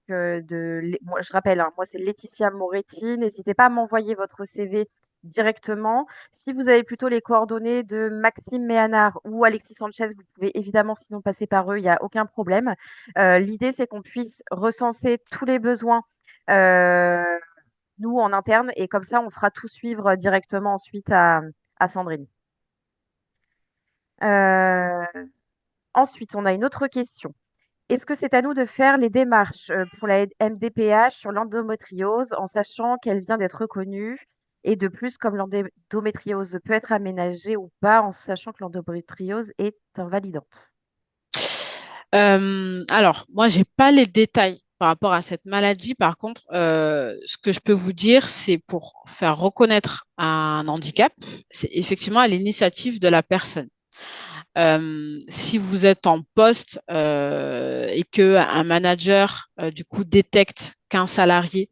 moi, je rappelle, hein, moi, c'est Laetitia Moretti. N'hésitez pas à m'envoyer votre CV directement. Si vous avez plutôt les coordonnées de Maxime Méhanard ou Alexis Sanchez, vous pouvez évidemment sinon passer par eux, il n'y a aucun problème. L'idée, c'est qu'on puisse recenser tous les besoins euh, nous en interne, et comme ça, on fera tout suivre directement ensuite à Sandrine. Euh, Ensuite, on a une autre question. Est-ce que c'est à nous de faire les démarches pour la MDPH sur l'endométriose en sachant qu'elle vient d'être reconnue? Et de plus, comme l'endométriose peut être aménagée ou pas, en sachant que l'endométriose est invalidante. Alors, moi, j'ai pas les détails par rapport à cette maladie. Par contre, ce que je peux vous dire, c'est pour faire reconnaître un handicap, c'est effectivement à l'initiative de la personne. Si vous êtes en poste et que un manager du coup détecte qu'un salarié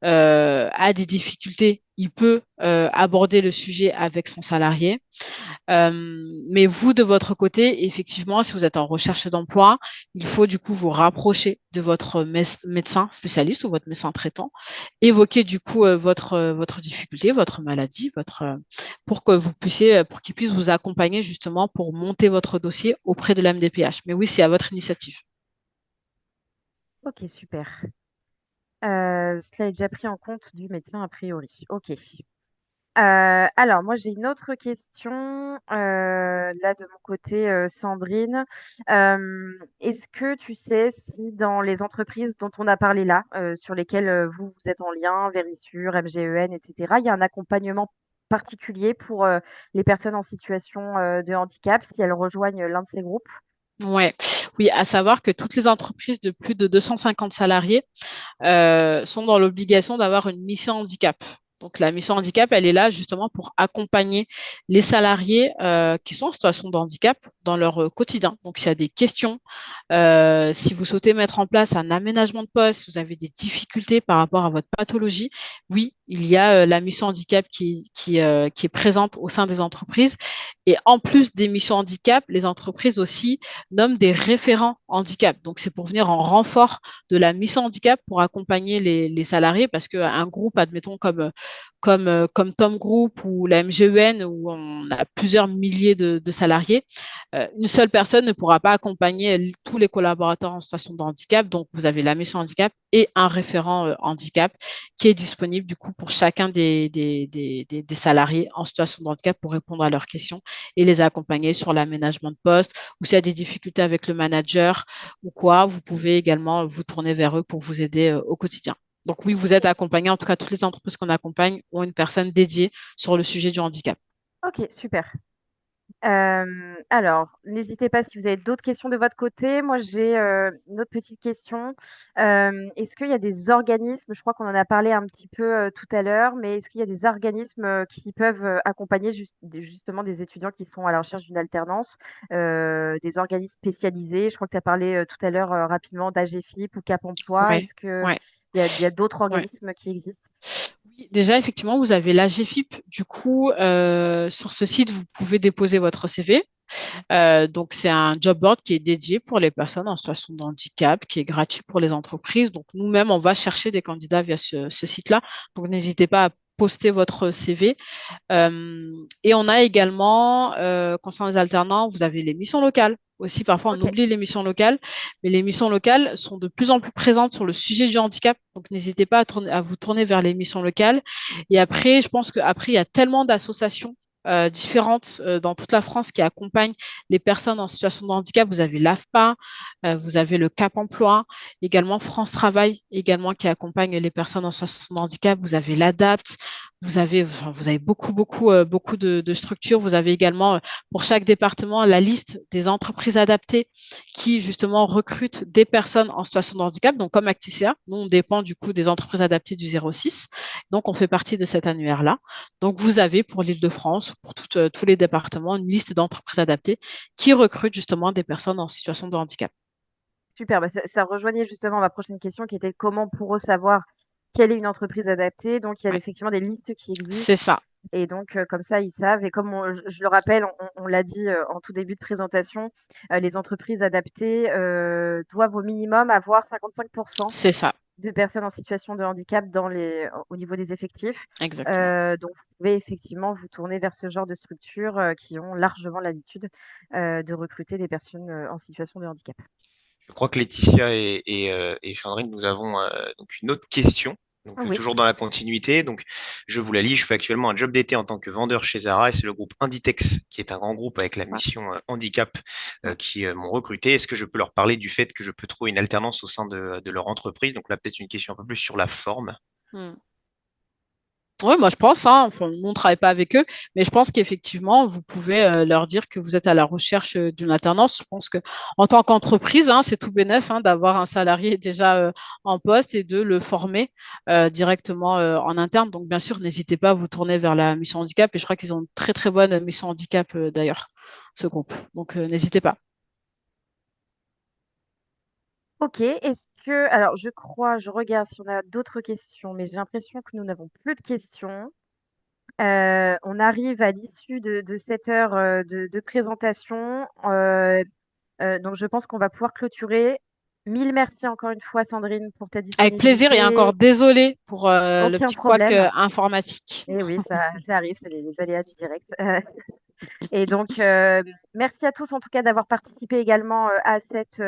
a des difficultés, il peut aborder le sujet avec son salarié. Mais vous, de votre côté, effectivement, si vous êtes en recherche d'emploi, il faut du coup vous rapprocher de votre médecin spécialiste ou votre médecin traitant, évoquer du coup votre difficulté, votre maladie, pour que vous puissiez, pour qu'il puisse vous accompagner justement pour monter votre dossier auprès de l'MDPH. Mais oui, c'est à votre initiative. Ok, super. Cela est déjà pris en compte du médecin a priori. Ok. Alors, moi, j'ai une autre question, là, de mon côté, Sandrine. Est-ce que tu sais si dans les entreprises dont on a parlé là, sur lesquelles vous êtes en lien, Vérissure, MGEN, etc., il y a un accompagnement particulier pour les personnes en situation de handicap si elles rejoignent l'un de ces groupes? Ouais. Oui, à savoir que toutes les entreprises de plus de 250 salariés sont dans l'obligation d'avoir une mission handicap. Donc, la mission handicap, elle est là justement pour accompagner les salariés qui sont en situation de handicap dans leur quotidien. Donc, s'il y a des questions, si vous souhaitez mettre en place un aménagement de poste, si vous avez des difficultés par rapport à votre pathologie, oui, il y a la mission handicap qui est présente au sein des entreprises. Et en plus des missions handicap, les entreprises aussi nomment des référents handicap. Donc, c'est pour venir en renfort de la mission handicap pour accompagner les salariés parce qu'un groupe, admettons, comme Tom Group ou la MGEN, où on a plusieurs milliers de salariés, une seule personne ne pourra pas accompagner tous les collaborateurs en situation de handicap. Donc, vous avez la mission handicap et un référent handicap qui est disponible du coup pour chacun des salariés en situation de handicap pour répondre à leurs questions et les accompagner sur l'aménagement de poste ou s'il y a des difficultés avec le manager ou quoi, vous pouvez également vous tourner vers eux pour vous aider au quotidien. Donc oui, vous êtes accompagné. En tout cas, toutes les entreprises qu'on accompagne ont une personne dédiée sur le sujet du handicap. Ok, super. Alors, n'hésitez pas si vous avez d'autres questions de votre côté. Moi, j'ai une autre petite question. Est-ce qu'il y a des organismes, je crois qu'on en a parlé un petit peu tout à l'heure, mais est-ce qu'il y a des organismes qui peuvent accompagner justement des étudiants qui sont à la recherche d'une alternance, des organismes spécialisés? Je crois que tu as parlé tout à l'heure rapidement d'AGFIP ou Cap Emploi. Ouais, Est-ce qu'il ouais, y a d'autres ouais. organismes qui existent? Oui, déjà, effectivement, vous avez l'AGFIP. Du coup, sur ce site, vous pouvez déposer votre CV. Donc, c'est un job board qui est dédié pour les personnes en situation de handicap, qui est gratuit pour les entreprises. Donc, nous-mêmes, on va chercher des candidats via ce site-là. Donc, n'hésitez pas à poster votre CV. Et on a également, concernant les alternants, vous avez les missions locales. Aussi, parfois, on Ok, oublie les missions locales, mais les missions locales sont de plus en plus présentes sur le sujet du handicap. Donc, n'hésitez pas à vous tourner vers les missions locales. Et après, je pense qu'après, il y a tellement d'associations différentes dans toute la France qui accompagnent les personnes en situation de handicap. Vous avez l'AFPA, vous avez le Cap Emploi, également France Travail, également qui accompagne les personnes en situation de handicap. Vous avez l'ADAPT, vous avez beaucoup de structures. Vous avez également pour chaque département la liste des entreprises adaptées qui justement recrutent des personnes en situation de handicap. Donc comme Acticia, nous on dépend du coup des entreprises adaptées du 06. Donc on fait partie de cet annuaire-là. Donc vous avez pour l'Île-de-France, pour tous les départements, une liste d'entreprises adaptées qui recrutent justement des personnes en situation de handicap. super. Bah, ça rejoignait justement ma prochaine question qui était comment pour eux savoir quelle est une entreprise adaptée. Donc, il y a Ouais, effectivement des listes qui c'est existent. ça, Et donc, comme ça, ils savent. Et comme je le rappelle, on l'a dit en tout début de présentation, les entreprises adaptées doivent au minimum avoir 55% c'est ça, de personnes en situation de handicap au niveau des effectifs. exactement. Donc, vous pouvez effectivement vous tourner vers ce genre de structures qui ont largement l'habitude de recruter des personnes en situation de handicap. Je crois que Laetitia et Sandrine, nous avons donc une autre question. Donc, Oui, toujours dans la continuité. Donc, je vous la lis. Je fais actuellement un job d'été en tant que vendeur chez Zara et c'est le groupe Inditex, qui est un grand groupe avec la ouais, mission handicap, ouais. qui m'ont recruté. Est-ce que je peux leur parler du fait que je peux trouver une alternance au sein de leur entreprise? Donc là, peut-être une question un peu plus sur la forme. Hmm. Oui, moi je pense, hein, enfin, nous on ne travaille pas avec eux, mais je pense qu'effectivement, vous pouvez leur dire que vous êtes à la recherche d'une alternance. Je pense que en tant qu'entreprise, hein, c'est tout bénef d'avoir un salarié déjà en poste et de le former directement en interne. Donc bien sûr, n'hésitez pas à vous tourner vers la mission handicap et je crois qu'ils ont une très très bonne mission handicap d'ailleurs, ce groupe. Donc n'hésitez pas. Ok, est-ce que, alors je regarde si on a d'autres questions, mais j'ai l'impression que nous n'avons plus de questions. On arrive à l'issue de cette heure de présentation. Donc je pense qu'on va pouvoir clôturer. Mille merci encore une fois, Sandrine, pour ta Avec plaisir et encore disponibilité. désolé pour le Aucun petit couac problème. informatique. Et oui, ça arrive, c'est les aléas du direct. Et donc, merci à tous en tout cas d'avoir participé également à cet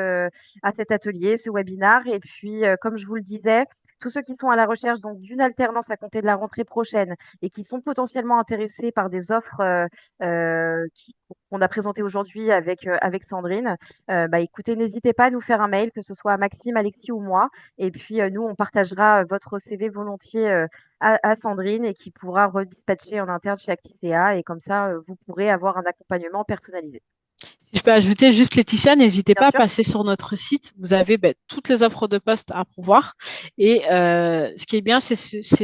atelier, ce webinaire. Et puis, comme je vous le disais, tous ceux qui sont à la recherche donc d'une alternance à compter de la rentrée prochaine et qui sont potentiellement intéressés par des offres qu'on a présentées aujourd'hui avec Sandrine, bah, écoutez, n'hésitez pas à nous faire un mail, que ce soit à Maxime, Alexis ou moi. Et puis, nous, on partagera votre CV volontiers à Sandrine et qui pourra redispatcher en interne chez Actisea. Et comme ça, vous pourrez avoir un accompagnement personnalisé. Si je peux ajouter juste Laetitia, n'hésitez Bien pas à sûr. passer sur notre site. Vous avez toutes les offres de poste à pourvoir. Et ce qui est bien, c'est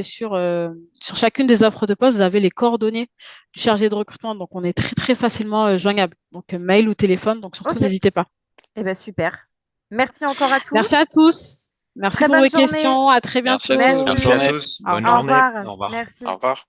sur chacune des offres de poste, vous avez les coordonnées du chargé de recrutement. Donc, on est très, très facilement joignable. Donc, mail ou téléphone. Donc, surtout, Ok. n'hésitez pas. Eh bien, super. Merci encore à Merci à tous. tous. Merci Très pour bonne vos journée. questions. À très Merci à tous, bientôt. bonne Merci à Merci. journée. tous. Au Bonne Au revoir. journée. revoir. Au revoir. Au Merci. revoir.